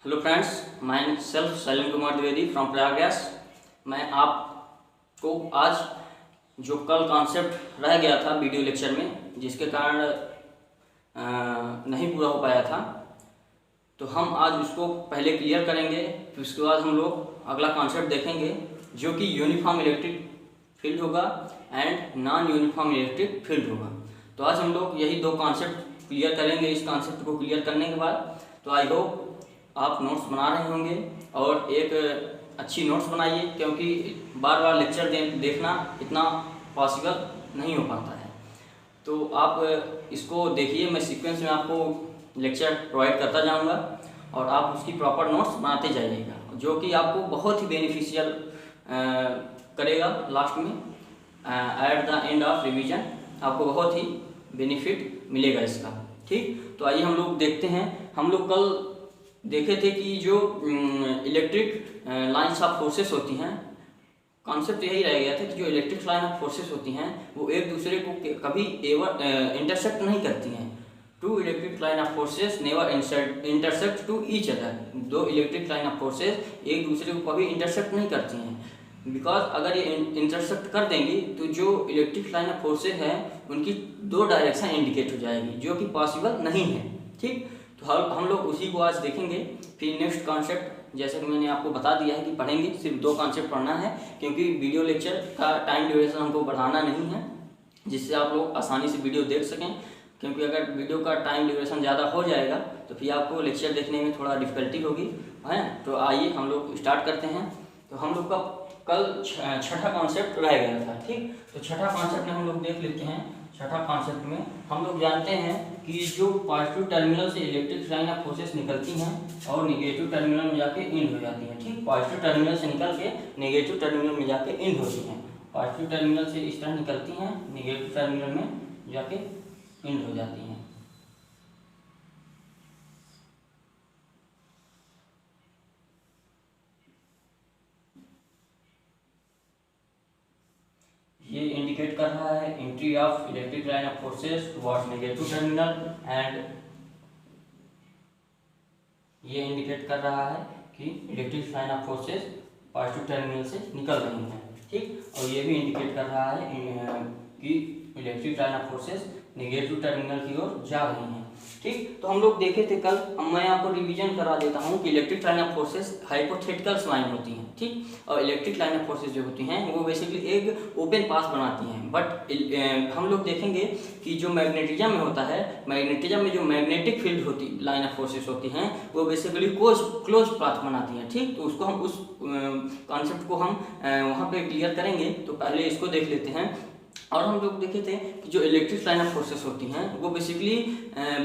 Hello friends, my self Shailendra Kumar Dwivedi from Prayagraj. मैं आपको आज जो कल कॉन्सेप्ट रह गया था वीडियो लेक्चर में, जिसके कारण नहीं पूरा हो पाया था, तो हम आज उसको पहले क्लियर करेंगे। फिर उसके बाद हम लोग अगला कॉन्सेप्ट देखेंगे जो कि यूनिफॉर्म इलेक्ट्रिक फील्ड होगा and non uniform electric field होगा। तो आज हम लोग यही दो कॉन्सेप्ट क्लियर करेंगे। इस कॉन्सेप्ट को क्लियर करने के बाद तो आई होप आप नोट्स बना रहे होंगे और एक अच्छी नोट्स बनाइए, क्योंकि बार बार लेक्चर देखना इतना पॉसिबल नहीं हो पाता है। तो आप इसको देखिए, मैं सीक्वेंस में आपको लेक्चर प्रोवाइड करता जाऊंगा और आप उसकी प्रॉपर नोट्स बनाते जाइएगा, जो कि आपको बहुत ही बेनिफिशियल करेगा। लास्ट में at the end of revision आपको बहुत ही बेनिफिट मिलेगा इसका। ठीक, तो आइए हम लोग देखते हैं। हम लोग कल देखे थे कि जो इलेक्ट्रिक लाइन्स ऑफ फोर्सेस होती हैं, कॉन्सेप्ट यही रह गया था कि जो इलेक्ट्रिक लाइन ऑफ फोर्सेस होती हैं वो एक दूसरे को कभी एवर इंटरसेक्ट नहीं करती हैं। Two electric line of forces never intersect to each other. दो इलेक्ट्रिक लाइन ऑफ फोर्सेस एक दूसरे को कभी इंटरसेक्ट नहीं करती हैं, बिकॉज अगर ये इंटरसेक्ट कर देंगी तो जो इलेक्ट्रिक लाइन ऑफ फोर्सेस हैं उनकी दो डायरेक्शन इंडिकेट हो जाएगी, जो कि पॉसिबल नहीं है। ठीक, तो हम लोग उसी को आज देखेंगे। फिर नेक्स्ट कॉन्सेप्ट, जैसे कि मैंने आपको बता दिया है कि पढ़ेंगे, सिर्फ दो कॉन्सेप्ट पढ़ना है, क्योंकि वीडियो लेक्चर का टाइम ड्यूरेशन हमको बढ़ाना नहीं है, जिससे आप लोग आसानी से वीडियो देख सकें। क्योंकि अगर वीडियो का टाइम ड्यूरेशन ज़्यादा हो जाएगा तो फिर आपको लेक्चर देखने में थोड़ा डिफिकल्टी होगी, है। तो आइए हम लोग स्टार्ट करते हैं। तो हम लोग का कल छठा कॉन्सेप्ट रह गया था। ठीक, तो छठा कॉन्सेप्ट में हम लोग देख लेते हैं। छठा कॉन्सेप्ट में हम लोग जानते हैं कि जो पॉजिटिव टर्मिनल से इलेक्ट्रिक लाइन ऑफ फोर्सेस निकलती हैं और नेगेटिव टर्मिनल में जाके इंड हो जाती हैं। ठीक, पॉजिटिव टर्मिनल से निकल के नेगेटिव टर्मिनल में जाके इंड होती हैं। पॉजिटिव टर्मिनल से इस तरह निकलती हैं, नेगेटिव टर्मिनल में जाके इंड हो जाती हैं। ये इंडिकेट कर रहा है entry of electric line of forces towards negative terminal, and ये इंडिकेट कर रहा है कि electric line of forces positive terminal से निकल रही हैं। ठीक, और ये भी इंडिकेट कर रहा है कि electric line of forces negative terminal की ओर जा रही हैं। ठीक, तो हम लोग देखे थे कल। अब मैं आपको रिवीजन करा देता हूँ कि electric line of forces hypothetical line होती हैं। ठीक, और इलेक्ट्रिक लाइन ऑफ फोर्सेस जो होती हैं वो बेसिकली एक ओपन पाथ बनाती हैं। बट हम लोग देखेंगे कि जो मैग्नेटिज्म में होता है, मैग्नेटिज्म में जो मैग्नेटिक फील्ड होती लाइन ऑफ फोर्सेस होती हैं वो बेसिकली क्लोज पाथ बनाती हैं। ठीक, तो उसको हम उस कॉन्सेप्ट को हम वहाँ पे क्लियर करेंगे। तो पहले इसको देख लेते हैं। और हम लोग देखे थे कि जो इलेक्ट्रिक लाइन ऑफ फोर्सेस होती हैं वो बेसिकली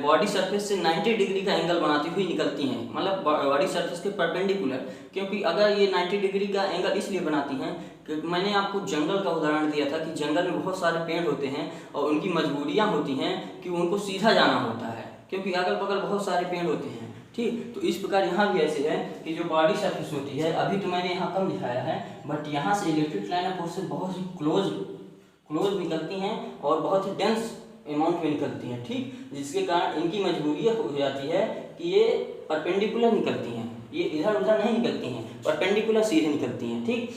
बॉडी सरफेस से 90 डिग्री का एंगल बनाती हुई निकलती हैं, मतलब बॉडी सरफेस के परपेंडिकुलर। क्योंकि अगर ये 90 डिग्री का एंगल इसलिए बनाती हैं कि मैंने आपको जंगल का उदाहरण दिया था कि जंगल में बहुत सारे पेड़ होते हैं और उनकी मजबूरियाँ होती हैं कि उनको सीधा जाना होता है, क्योंकि अगल बगल बहुत सारे पेड़ होते हैं। ठीक, तो इस प्रकार यहाँ भी ऐसे है कि जो बॉडी सरफेस होती है, अभी तो मैंने यहाँ कम दिखाया है, बट यहाँ से इलेक्ट्रिक लाइन ऑफ फोर्सेस बहुत ही क्लोज निकलती हैं और बहुत ही डेंस अमाउंट में निकलती हैं। ठीक, जिसके कारण इनकी मजबूरी हो जाती है कि ये परपेंडिकुलर निकलती हैं, ये इधर उधर नहीं निकलती हैं, परपेंडिकुलर सीधे निकलती हैं। ठीक,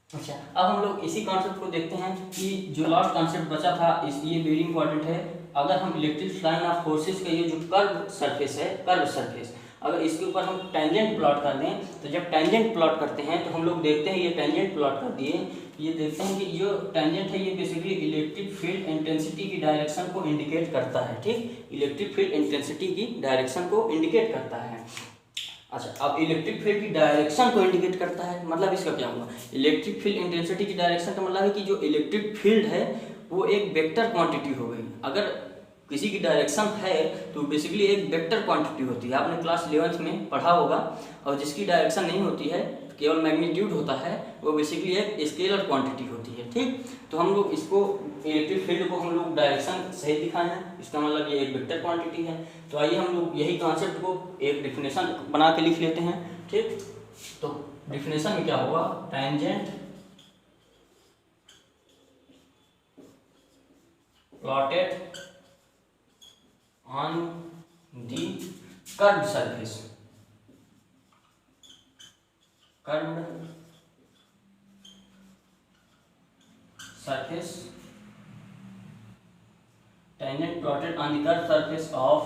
अच्छा, अब हम लोग इसी कॉन्सेप्ट को देखते हैं कि जो लास्ट कॉन्सेप्ट बचा था, ये वेरी इंपॉर्टेंट है। अगर हम इलेक्ट्रिक लाइन ऑफ फोर्सेस का ये जो कर्व सरफेस है, कर्व सरफेस, अगर इसके ऊपर हम टेंजेंट प्लॉट कर दें, तो जब टेंजेंट प्लॉट करते हैं तो हम लोग देखते हैं, ये टेंजेंट प्लॉट कर दिए, ये देखते हैं कि जो टेंजेंट है ये बेसिकली इलेक्ट्रिक फील्ड इंटेंसिटी की डायरेक्शन को इंडिकेट करता है। ठीक, इलेक्ट्रिक फील्ड इंटेंसिटी की डायरेक्शन को इंडिकेट करता है। अच्छा, अब इलेक्ट्रिक फील्ड की डायरेक्शन को इंडिकेट करता है, मतलब इसका क्या हुआ? इलेक्ट्रिक फील्ड इंटेंसिटी की डायरेक्शन का मतलब है कि जो इलेक्ट्रिक फील्ड है वो एक वेक्टर क्वांटिटी हो गई। अगर किसी की डायरेक्शन है तो बेसिकली एक वेक्टर क्वांटिटी होती है, आपने क्लास 11th में पढ़ा होगा। और जिसकी डायरेक्शन नहीं होती है, केवल मैग्नीट्यूड होता है, वो बेसिकली एक स्केलर क्वांटिटी होती है। ठीक, तो हम लोग इसको इलेक्ट्रिक फील्ड को हम लोग डायरेक्शन सही दिखाए हैं, इसका मतलब ये एक वेक्टर क्वांटिटी है। तो आइए हम लोग यही कॉन्सेप्ट को एक डिफिनेशन बना के लिख लेते हैं। ठीक, तो डिफिनेशन में क्या होगा? Tangent plotted on the curved surface, curved surface tangent plotted on the curved surface of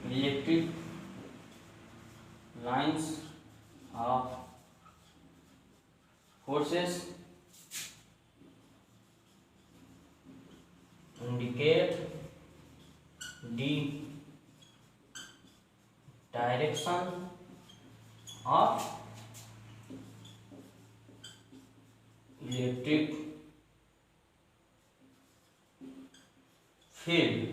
electric lines of forces indicate the direction of electric field.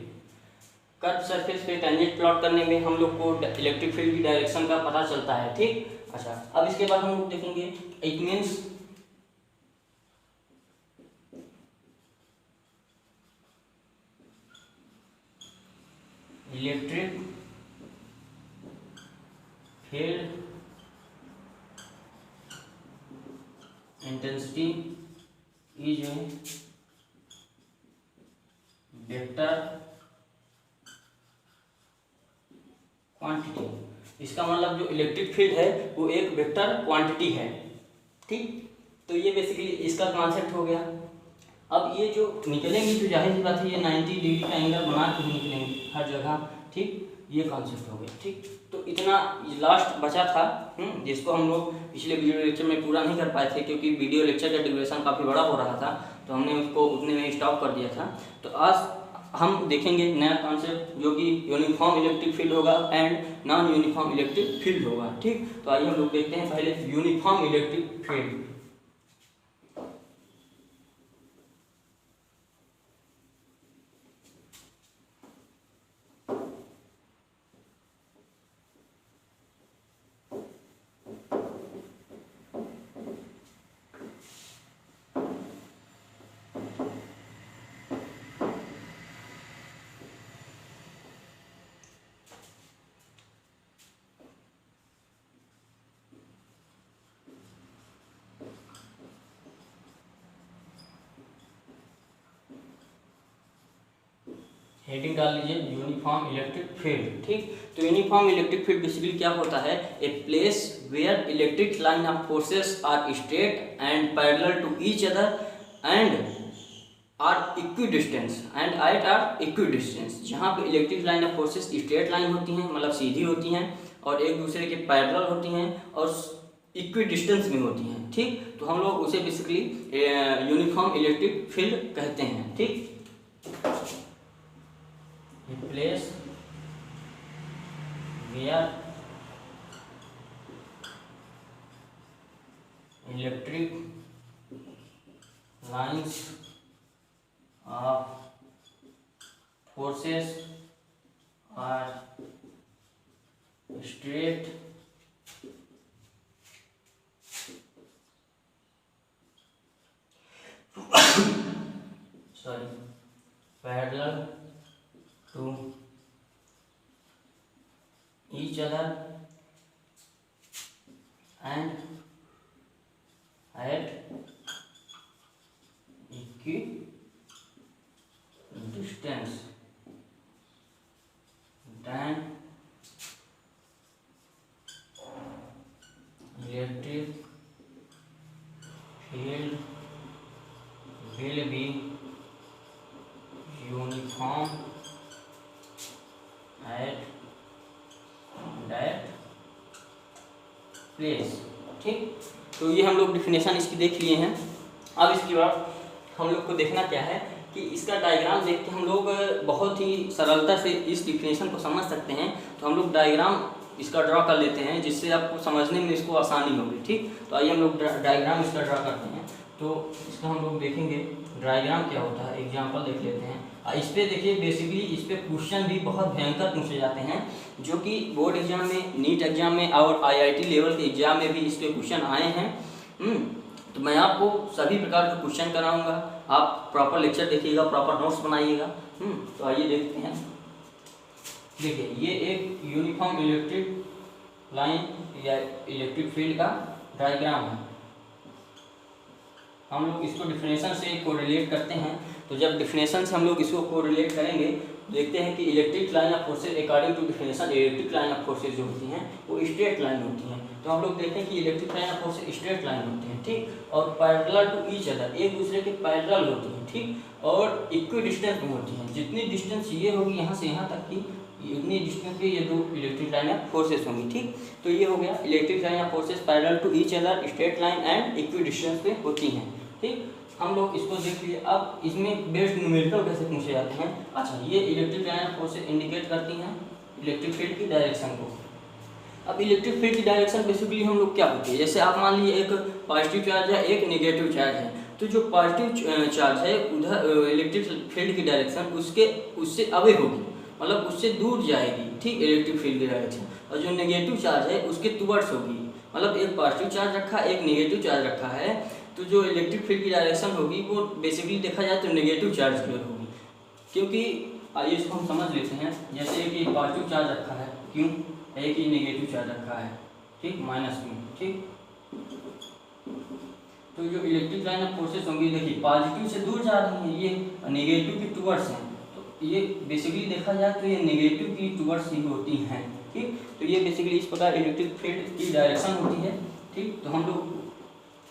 Curve surface पे टेंजेंट प्लॉट करने में हम लोग को इलेक्ट्रिक फील्ड की direction का पता चलता है, ठीक। अच्छा, अब इसके बाद हम लोग देखेंगे it means electric field intensity is a vector quantity। इसका मतलब जो इलेक्ट्रिक फील्ड है वो एक वेक्टर क्वांटिटी है, ठीक। तो ये बेसिकली इसका कॉन्सेप्ट हो गया। अब ये जो निकलेंगे तो जाहिर सी बात है ये 90 डिग्री का एंगल बना के ही निकलेंगे हर जगह, ठीक। ये कॉन्सेप्ट हो गया, ठीक। तो इतना लास्ट बचा था जिसको हम लोग पिछले वीडियो लेक्चर में पूरा नहीं कर पाए थे क्योंकि वीडियो लेक्चर का ड्यूरेशन काफ़ी बड़ा हो रहा था, तो हमने उसको उतने में स्टॉप कर दिया था। तो आज हम देखेंगे नया कॉन्सेप्ट जो कि यूनिफॉर्म इलेक्ट्रिक फील्ड होगा and non uniform electric field होगा, ठीक। तो आइए हम लोग देखते हैं पहले यूनिफॉर्म इलेक्ट्रिक फील्ड। हेडिंग डाल लीजिए यूनिफॉर्म इलेक्ट्रिक फील्ड, ठीक। तो यूनिफॉर्म इलेक्ट्रिक फील्ड बेसिकली क्या होता है, a place where electric line of forces are straight and parallel to each other and are equidistance and at are equidistance. जहाँ पे electric line of forces straight line होती हैं, मतलब सीधी होती हैं, और एक दूसरे के पैरेलल होती हैं और इक्विडिस्टेंस में होती हैं, ठीक। तो हम लोग उसे बेसिकली यूनिफॉर्म इलेक्ट्रिक फील्ड कहते हैं, ठीक। place where electric lines of forces are straight parallel to each other and at equidistance, then electric field will be uniform at that place, ठीक। तो ये हम लोग डिफिनेशन इसकी देख लिए हैं। अब इसके बाद हम लोग को देखना क्या है कि इसका डायग्राम देख के हम लोग बहुत ही सरलता से इस डिफिनेशन को समझ सकते हैं। तो हम लोग डायग्राम इसका ड्रॉ कर लेते हैं जिससे आपको समझने में इसको आसानी होगी, ठीक। तो आइए हम लोग डायग्राम इसका ड्रॉ करते हैं। तो इसका हम लोग देखेंगे डायग्राम क्या होता है, एग्जांपल देख लेते हैं। इस पे देखिए बेसिकली इस पे क्वेश्चन भी बहुत भयंकर पूछे जाते हैं जो कि बोर्ड एग्जाम में, नीट एग्जाम में और IIT लेवल के एग्जाम में भी इस पे क्वेश्चन आए हैं। तो मैं आपको सभी प्रकार के क्वेश्चन कराऊंगा, आप प्रॉपर लेक्चर देखिएगा, प्रॉपर नोट्स बनाइएगा। तो आइए देखते हैं। देखिए ये एक यूनिफॉर्म इलेक्ट्रिक लाइन या इलेक्ट्रिक फील्ड का डायग्राम है। हम लोग इसको डिफिनेशन से कोरिलेट करते हैं। तो जब डिफिनेशन से हम लोग इसको कोरिलेट करेंगे देखते हैं कि electric line of forces according to definition electric line of forces जो होती हैं वो स्ट्रेट लाइन होती हैं। तो हम लोग देखते हैं कि electric line of forces straight line होती हैं, ठीक, और पैरेलल टू ईच अदर, एक दूसरे के पैरेलल होती हैं, ठीक, और इक्वी डिस्टेंस में होती हैं। जितनी डिस्टेंस ये होगी यहाँ से यहाँ तक की, इतनी डिस्टेंस पे ये दो इलेक्ट्रिक लाइन ऑफ फोर्सेस होंगी, ठीक। तो ये हो गया electric line of forces parallel to each other, straight line and equidistance पे होती हैं, ठीक। हम लोग इसको देख लिए। अब इसमें बेस्ड न्यूमेरिकल कैसे पूछे जाते हैं। अच्छा, ये electric line of forces indicate करती हैं इलेक्ट्रिक फील्ड की डायरेक्शन को। अब इलेक्ट्रिक फील्ड की डायरेक्शन बेसिकली हम लोग क्या होती है, जैसे आप मान लीजिए एक पॉजिटिव चार्ज है, एक नेगेटिव चार्ज है, तो जो पॉजिटिव चार्ज है उधर इलेक्ट्रिक फील्ड की डायरेक्शन उससे अवे होगी, मतलब उससे दूर जाएगी, ठीक, इलेक्ट्रिक फील्ड की डायरेक्शन। और जो नेगेटिव चार्ज है उसके टुवर्ड्स होगी, मतलब एक पॉजिटिव चार्ज रखा है, एक नेगेटिव चार्ज रखा है, तो जो इलेक्ट्रिक फील्ड की डायरेक्शन होगी वो बेसिकली देखा जाए तो नेगेटिव चार्ज की ओर होगी। क्योंकि आइए इसको हम समझ लेते हैं। जैसे कि पॉजिटिव चार्ज रखा है, क्यों, एक ही नेगेटिव चार्ज रखा है, ठीक, -Q, ठीक। तो जो इलेक्ट्रिक लाइन ऑफ फोर्सेस होंगी, देखिए पॉजिटिव से दूर जा रही हैं ये, नेगेटिव की टुवर्ड्स हैं, तो ये बेसिकली देखा जाए तो ये नेगेटिव की टुवर्ड्स ही होती हैं, ठीक। तो ये बेसिकली इस प्रकार इलेक्ट्रिक फील्ड की डायरेक्शन होती है, ठीक। तो हम लोग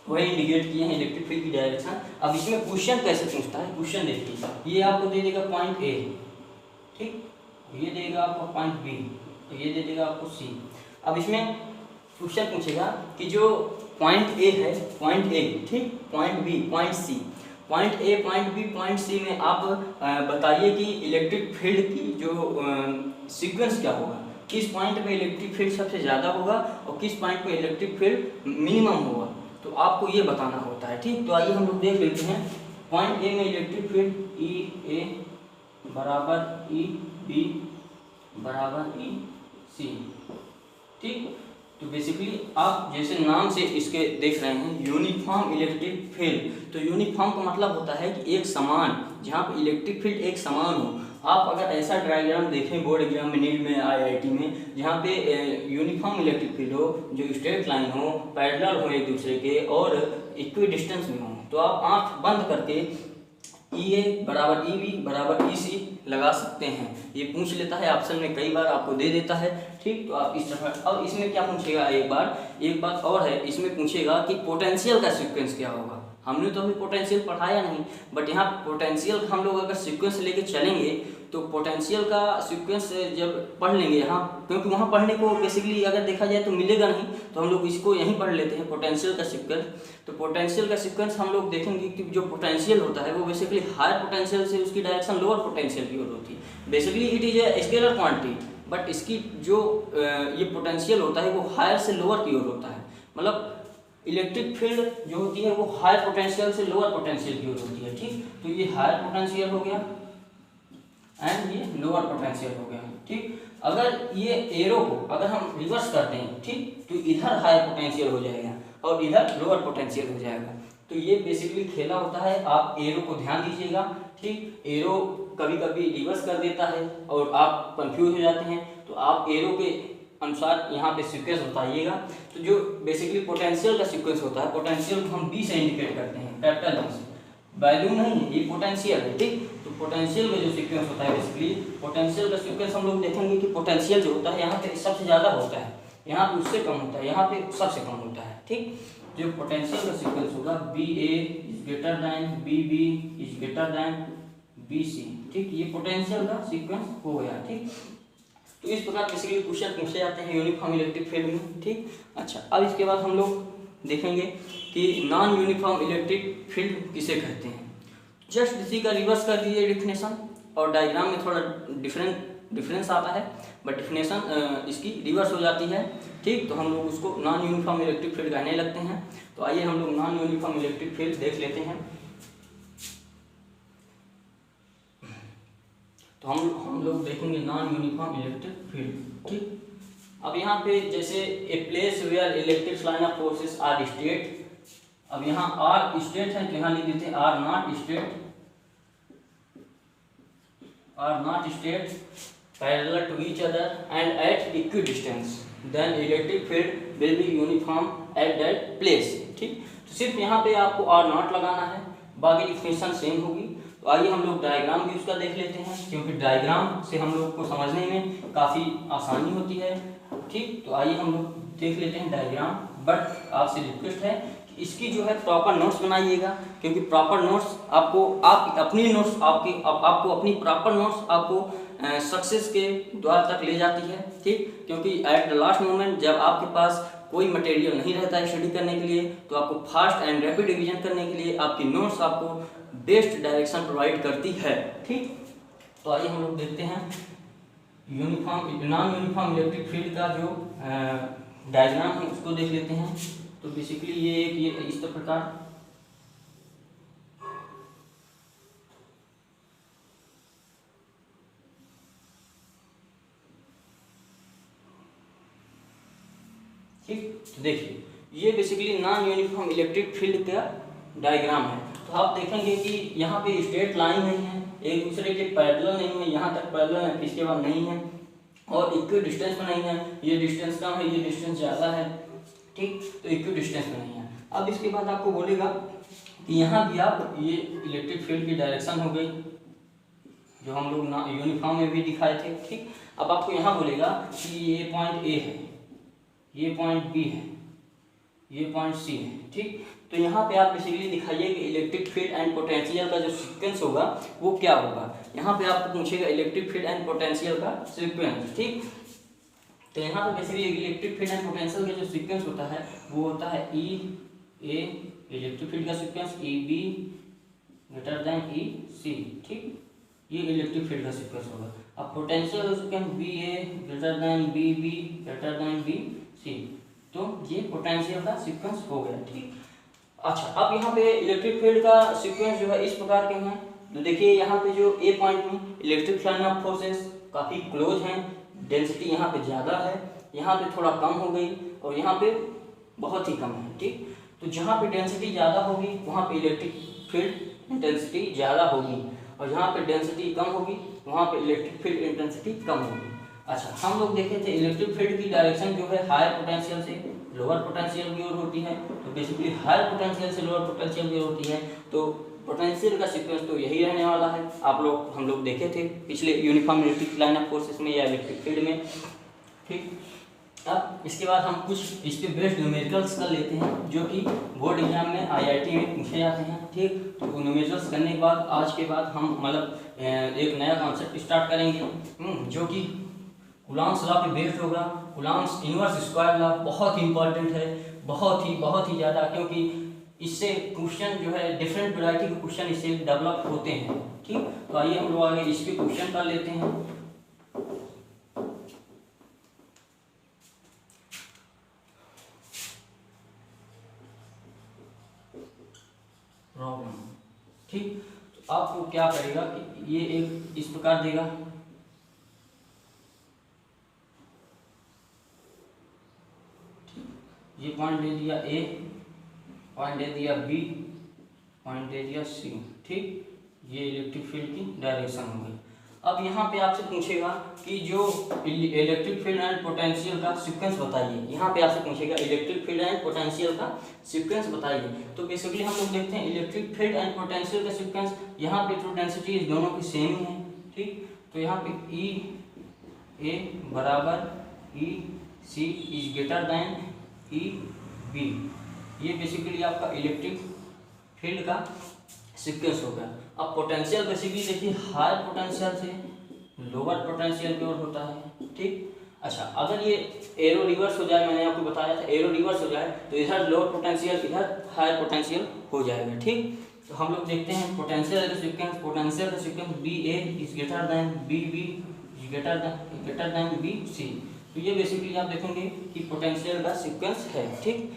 वही इंडिकेट किए हैं इलेक्ट्रिक फील्ड की डायरेक्शन। अब इसमें क्वेश्चन कैसे पूछता है, क्वेश्चन देखिए, ये आपको दे देगा पॉइंट ए, ठीक, ये देगा आपको पॉइंट बी, तो ये दे देगा आपको सी। अब इसमें क्वेश्चन पूछेगा कि जो पॉइंट ए है, पॉइंट ए, ठीक, point B, point C, point A, point B, point C में आप बताइए कि इलेक्ट्रिक फील्ड की जो सीक्वेंस क्या होगा, किस पॉइंट पे इलेक्ट्रिक फील्ड सबसे ज़्यादा होगा और किस पॉइंट पे इलेक्ट्रिक फील्ड मिनिमम होगा, तो आपको ये बताना होता है, ठीक। तो आइए हम लोग देख लेते हैं। पॉइंट ए में इलेक्ट्रिक फील्ड ई ए बराबर ई बी बराबर ई सी, ठीक। तो बेसिकली आप जैसे नाम से इसके देख रहे हैं यूनिफॉर्म इलेक्ट्रिक फील्ड, तो यूनिफॉर्म का मतलब होता है कि एक समान, जहाँ पे इलेक्ट्रिक फील्ड एक समान हो। आप अगर ऐसा डायग्राम देखें बोर्ड एग्जाम में, नीट में, IIT में, जहाँ पे यूनिफॉर्म इलेक्ट्रिक फील्ड हो, जो स्ट्रेट लाइन हो, पैरेलल हो एक दूसरे के और इक्वी डिस्टेंस में हो, तो आप आंख बंद करके ई ए बराबर ई बी बराबर ई सी लगा सकते हैं। ये पूछ लेता है ऑप्शन में, कई बार आपको दे देता है, ठीक। तो आप इस तरह, अब इसमें क्या पूछेगा, एक बात और है, इसमें पूछेगा कि पोटेंशियल का सीक्वेंस क्या होगा। हमने तो अभी पोटेंशियल पढ़ाया नहीं, बट यहाँ पोटेंशियल हम लोग अगर सीक्वेंस लेके चलेंगे तो पोटेंशियल का सीक्वेंस जब पढ़ लेंगे यहाँ, क्योंकि वहाँ पढ़ने को बेसिकली अगर देखा जाए तो मिलेगा नहीं, तो हम लोग इसको यहीं पढ़ लेते हैं पोटेंशियल का सीक्वेंस। तो पोटेंशियल का सीक्वेंस हम लोग देखेंगे कि जो पोटेंशियल होता है वो बेसिकली हायर पोटेंशियल से उसकी डायरेक्शन लोअर पोटेंशियल की ओर होती है। Basically it is a scalar quantity, but इसकी जो ये पोटेंशियल होता है वो हायर से लोअर की ओर होता है। मतलब इलेक्ट्रिक फील्ड जो होती है वो हायर पोटेंशियल से लोअर पोटेंशियल की ओर होती है, ठीक। तो ये हायर पोटेंशियल हो गया एंड ये लोअर पोटेंशियल हो गया, ठीक। अगर ये एरो को अगर हम रिवर्स करते हैं, ठीक, तो इधर हायर पोटेंशियल हो जाएगा और इधर लोअर पोटेंशियल हो जाएगा। तो ये बेसिकली खेला होता है, आप एरो को ध्यान दीजिएगा, ठीक। एरो कभी कभी रिवर्स कर देता है और आप कंफ्यूज हो जाते हैं, तो आप एरो के अनुसार यहाँ पे सीक्वेंस बताइएगा। तो जो बेसिकली पोटेंशियल का सीक्वेंस होता है, पोटेंशियल को हम बी से इंडिकेट करते हैं, कैपिटल बी से, वैल्यू नहीं है, ये पोटेंशियल है, ठीक। तो पोटेंशियल में जो सीक्वेंस होता है, बेसिकली पोटेंशियल का सीक्वेंस हम लोग देखेंगे कि पोटेंशियल जो होता है यहाँ पे सबसे ज़्यादा होता है, यहाँ पे उससे कम होता है, यहाँ पे सबसे कम होता है, ठीक। जो पोटेंशियल का सीक्वेंस होगा B A is greater than B B is greater than B C, ठीक। ये पोटेंशियल का सीक्वेंस हो गया, ठीक। तो इस प्रकार बेसिकली क्वेश्चन पूछे जाते हैं यूनिफॉर्म इलेक्ट्रिक फील्ड में, ठीक। अच्छा, अब इसके बाद हम लोग देखेंगे कि नॉन यूनिफॉर्म इलेक्ट्रिक फील्ड किसे कहते हैं। जस्ट इसी का रिवर्स कर दीजिए डिफिनेशन, और डायग्राम में थोड़ा डिफरेंस आता है, बट डिफिनेशन इसकी रिवर्स हो जाती है, ठीक। तो हम लोग उसको नॉन यूनिफॉर्म इलेक्ट्रिक फील्ड कहने लगते हैं। तो आइए हम लोग नॉन यूनिफॉर्म इलेक्ट्रिक फील्ड देख लेते हैं। तो हम लोग देखेंगे नॉन यूनिफॉर्म इलेक्ट्रिक फील्ड, ठीक। अब यहाँ पे जैसे a place where electric line of forces are straight, अब यहाँ आर स्टेट है तो यहाँ लिख देते हैं are not straight parallel to each other and at equidistance, then electric field will be uniform at that place, ठीक। तो सिर्फ यहाँ पे आपको आर नॉट लगाना है, बाकी डिफिनेशन सेम होगी। तो आइए हम लोग डायग्राम भी उसका देख लेते हैं, क्योंकि डायग्राम से हम लोग को समझने में काफ़ी आसानी होती है। ठीक, तो आइए हम लोग देख लेते हैं डायग्राम। बट आपसे रिक्वेस्ट है कि इसकी जो है प्रॉपर नोट्स बनाइएगा, क्योंकि प्रॉपर नोट्स आपको अपनी नोट्स आपको अपनी प्रॉपर नोट्स आपको सक्सेस के द्वार तक ले जाती है। ठीक, क्योंकि एट द लास्ट मोमेंट जब आपके पास कोई मटेरियल नहीं रहता है स्टडी करने के लिए, तो आपको फास्ट एंड रैपिड रिवीजन करने के लिए आपकी नोट्स आपको बेस्ट डायरेक्शन प्रोवाइड करती है। ठीक, तो आइए हम लोग देखते हैं uniform non uniform electric field का जो डायग्राम है उसको देख लेते हैं। तो बेसिकली ये इस प्रकार ठीक, तो देखिए ये basically non uniform electric field का डायग्राम है। तो आप देखेंगे कि यहाँ पे स्ट्रेट लाइन नहीं है, एक दूसरे के पैरेलल नहीं है, यहाँ तक पैरेलल है, इसके बाद नहीं है, और इक्वल डिस्टेंस में नहीं है, ये डिस्टेंस कम है, ये डिस्टेंस ज़्यादा है। ठीक, तो इक्वल डिस्टेंस में नहीं है। अब इसके बाद आपको बोलेगा कि यहाँ भी आप ये इलेक्ट्रिक फील्ड की डायरेक्शन हो गई जो हम लोग ना यूनिफॉर्म में भी दिखाए थे। ठीक, अब आपको यहाँ बोलेगा कि ये पॉइंट ए है, ये पॉइंट बी है, ये पॉइंट सी है। ठीक, तो यहाँ पे आप बेसिकली दिखाइए कि इलेक्ट्रिक फील्ड एंड पोटेंशियल का जो सीक्वेंस होगा वो क्या होगा। यहाँ पे आपको पूछेगा इलेक्ट्रिक फील्ड एंड पोटेंशियल का सीक्वेंस। ठीक, तो यहाँ पे basically electric field and potential का जो सीक्वेंस होता है वो होता है ई ए इलेक्ट्रिक फील्ड का sequence, E B greater than E C. ठीक, ये इलेक्ट्रिक फील्ड का सीक्वेंस होगा। अब पोटेंशियल का sequence B A greater than B B greater than B C, तो ये पोटेंशियल का सीक्वेंस हो गया। ठीक, अच्छा अब यहाँ पे इलेक्ट्रिक फील्ड का सीक्वेंस जो है इस प्रकार के हैं। तो देखिए यहाँ पे जो ए पॉइंट में इलेक्ट्रिक लाइन ऑफ फोर्सेस काफ़ी क्लोज हैं, डेंसिटी यहाँ पे ज़्यादा है, यहाँ पे थोड़ा कम हो गई, और यहाँ पे बहुत ही कम है। ठीक, तो जहाँ पे डेंसिटी ज़्यादा होगी वहाँ पे इलेक्ट्रिक फील्ड इंटेंसिटी ज़्यादा होगी, और जहाँ पे डेंसिटी कम होगी वहाँ पे इलेक्ट्रिक फील्ड इंटेंसिटी कम होगी। अच्छा, हम लोग देखे थे इलेक्ट्रिक फील्ड की डायरेक्शन जो है हायर पोटेंशियल से लोअर पोटेंशियल की ओर होती है। तो बेसिकली हायर पोटेंशियल से लोअर पोटेंशियल की ओर होती है, तो पोटेंशियल का सीक्वेंस तो यही रहने वाला है। हम लोग देखे थे पिछले uniform electric line of forces में या इलेक्ट्रिक फील्ड में। ठीक, अब इसके बाद हम कुछ इस पे बेस्ड न्यूमेरिकल्स कर लेते हैं जो कि बोर्ड एग्जाम में आईआईटी में पूछे जाते हैं। ठीक, तो न्यूमेरिकल्स करने के बाद आज के बाद हम मतलब एक नया कॉन्सेप्ट स्टार्ट करेंगे जो कि कूलॉम्स लॉ पे बेस्ड होगा। कूलॉम्स इनवर्स स्क्वायर लॉ बहुत ही इंपॉर्टेंट है, बहुत ही ज़्यादा, क्योंकि इससे क्वेश्चन जो है डिफरेंट वैरायटी के क्वेश्चन इससे डेवलप होते हैं। ठीक, तो आइए हम लोग आगे इसके क्वेश्चन कर लेते हैं। प्रॉब्लम, ठीक, तो आपको क्या करेगा कि ये एक इस प्रकार देगा। ये पॉइंट दे दिया ए, पॉइंट दे दिया बी, पॉइंट दे दिया सी। ठीक, ये इलेक्ट्रिक फील्ड की डायरेक्शन हो गई। अब यहाँ पे आपसे पूछेगा कि जो इलेक्ट्रिक फील्ड एंड पोटेंशियल का सीक्वेंस बताइए। यहाँ पे आपसे पूछेगा इलेक्ट्रिक फील्ड एंड पोटेंशियल का सीक्वेंस बताइए। तो बेसिकली हम लोग देखते हैं इलेक्ट्रिक फील्ड एंड पोटेंशियल का सीक्वेंस। यहाँ पे तो डेंसिटी दोनों की सेम ही है। ठीक, तो यहाँ पे ई ए बराबर E C is greater than E B, ये बेसिकली आपका इलेक्ट्रिक फील्ड का सीक्वेंस होगा। अब पोटेंशियल बेसिकली देखिए हायर पोटेंशियल से लोअर पोटेंशियल की ओर होता है। ठीक, अच्छा अगर ये एरो रिवर्स हो जाए, मैंने आपको बताया था एरो रिवर्स हो जाए तो इधर लोअर पोटेंशियल इधर हायर पोटेंशियल हो जाएगा। ठीक, तो हम लोग देखते हैं पोटेंशियल का सीक्वेंस। पोटेंशियल का sequence B A is greater than B B is greater than B C. तो ये बेसिकली आप देखेंगे कि पोटेंशियल का सीक्वेंस है। ठीक,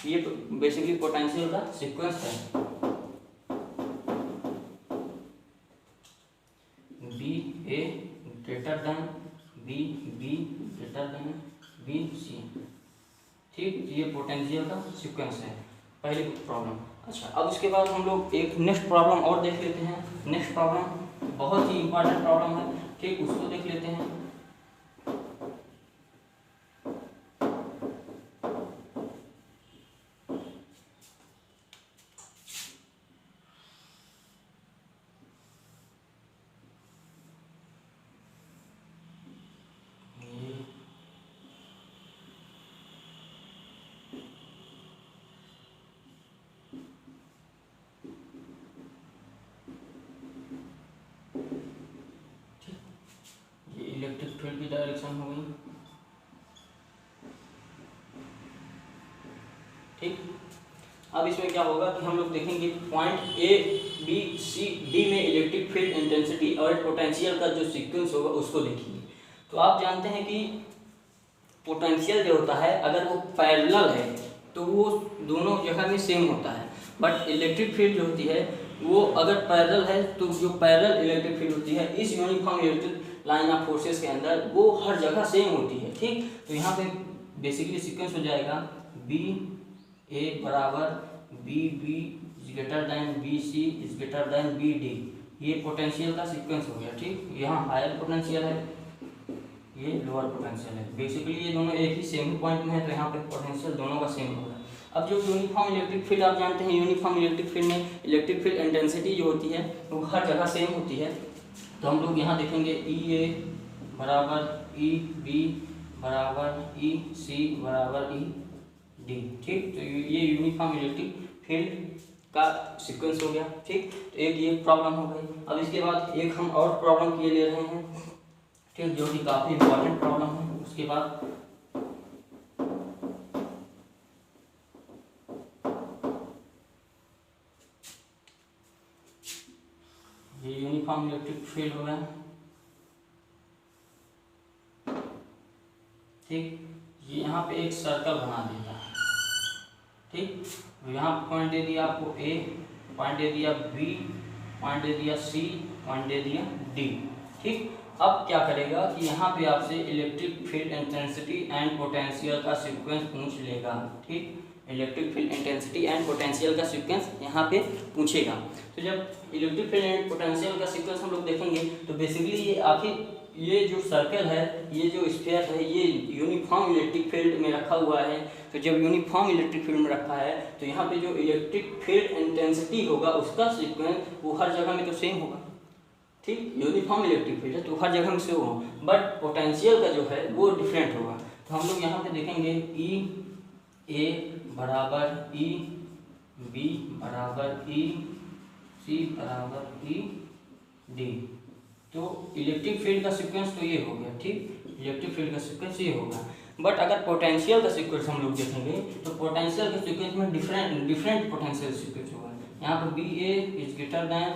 ये बेसिकली पोटेंशियल का सीक्वेंस है। B A greater than B B greater than B C. ठीक, ये पोटेंशियल का सीक्वेंस है पहली प्रॉब्लम। अच्छा, अब इसके बाद हम लोग एक नेक्स्ट प्रॉब्लम और देख लेते हैं। नेक्स्ट प्रॉब्लम बहुत ही इंपॉर्टेंट प्रॉब्लम है। ठीक, उसको देख लेते हैं। डायरेक्शन हो गई। ठीक, अब इसमें क्या होगा कि हम लोग देखेंगे point A B C D में इलेक्ट्रिक फील्ड इंटेंसिटी और पोटेंशियल का जो सीक्वेंस होगा उसको देखेंगे। तो आप जानते हैं कि पोटेंशियल जो होता है अगर वो पैरेलल है तो वो दोनों जगह में सेम होता है, बट इलेक्ट्रिक फील्ड जो होती है वो अगर पैरेलल है तो जो पैरेलल इलेक्ट्रिक फील्ड होती है इस uniform electric line of forces के अंदर वो हर जगह सेम होती है। ठीक, तो यहाँ पे बेसिकली सीक्वेंस हो जाएगा बी ए बराबर B B is greater than B C is greater than B D, ये पोटेंशियल का सीक्वेंस हो गया। ठीक, यहाँ हायर पोटेंशियल है, ये लोअर पोटेंशियल है, बेसिकली ये दोनों एक ही सेम पॉइंट में है तो यहाँ पे पोटेंशियल दोनों का सेम होगा। अब जो यूनिफॉर्म इलेक्ट्रिक फील्ड आप जानते हैं, यूनिफॉर्म इलेक्ट्रिक फील्ड में इलेक्ट्रिक फील्ड इंटेंसिटी जो होती है वो हर जगह सेम होती है। तो हम लोग यहाँ देखेंगे ई ए बराबर ई बी बराबर ई सी बराबर ई डी। ठीक, तो ये यूनिफॉर्म इलेक्ट्रिक फील्ड का सीक्वेंस हो गया। ठीक, तो एक ये प्रॉब्लम हो गई। अब इसके बाद एक हम और प्रॉब्लम किए ले रहे हैं, ठीक, जो कि काफ़ी इंपॉर्टेंट प्रॉब्लम है। उसके बाद ये यूनिफॉर्म इलेक्ट्रिक फील्ड हो गया। ठीक, ये यहाँ पे एक सर्कल बना देता है। ठीक, यहाँ पॉइंट दे दिया आपको ए, पॉइंट दे दिया बी, पॉइंट दे दिया सी, पॉइंट दे दिया डी। ठीक, अब क्या करेगा कि यहाँ पे आपसे electric field intensity and potential का सीक्वेंस पूछ लेगा। ठीक, electric field intensity and potential का सीक्वेंस यहाँ पे पूछेगा। तो जब इलेक्ट्रिक फील्ड एंड पोटेंशियल का सीक्वेंस हम लोग देखेंगे तो बेसिकली ये आखिर ये जो सर्कल है, ये जो स्फीयर है, ये यूनिफॉर्म इलेक्ट्रिक फील्ड में रखा हुआ है। तो जब यूनिफॉर्म इलेक्ट्रिक फील्ड में रखा है तो यहाँ पे जो इलेक्ट्रिक फील्ड इंटेंसिटी होगा उसका सीक्वेंस वो हर जगह में तो सेम होगा। ठीक, यूनिफॉर्म इलेक्ट्रिक फील्ड है तो हर जगह में सेम होगा, बट पोटेंशियल का जो है वो डिफरेंट होगा। तो हम लोग यहाँ पे देखेंगे ई ए बराबर ई बी बराबर ई सी बराबर ई डी। तो इलेक्ट्रिक फील्ड का सीक्वेंस तो ये हो गया। ठीक, इलेक्ट्रिक फील्ड का सीक्वेंस ये होगा, बट अगर पोटेंशियल का सीक्वेंस हम लोग देखेंगे तो पोटेंशियल के सीक्वेंस में डिफरेंट पोटेंशियल सीक्वेंस होगा। यहाँ पर V A is greater than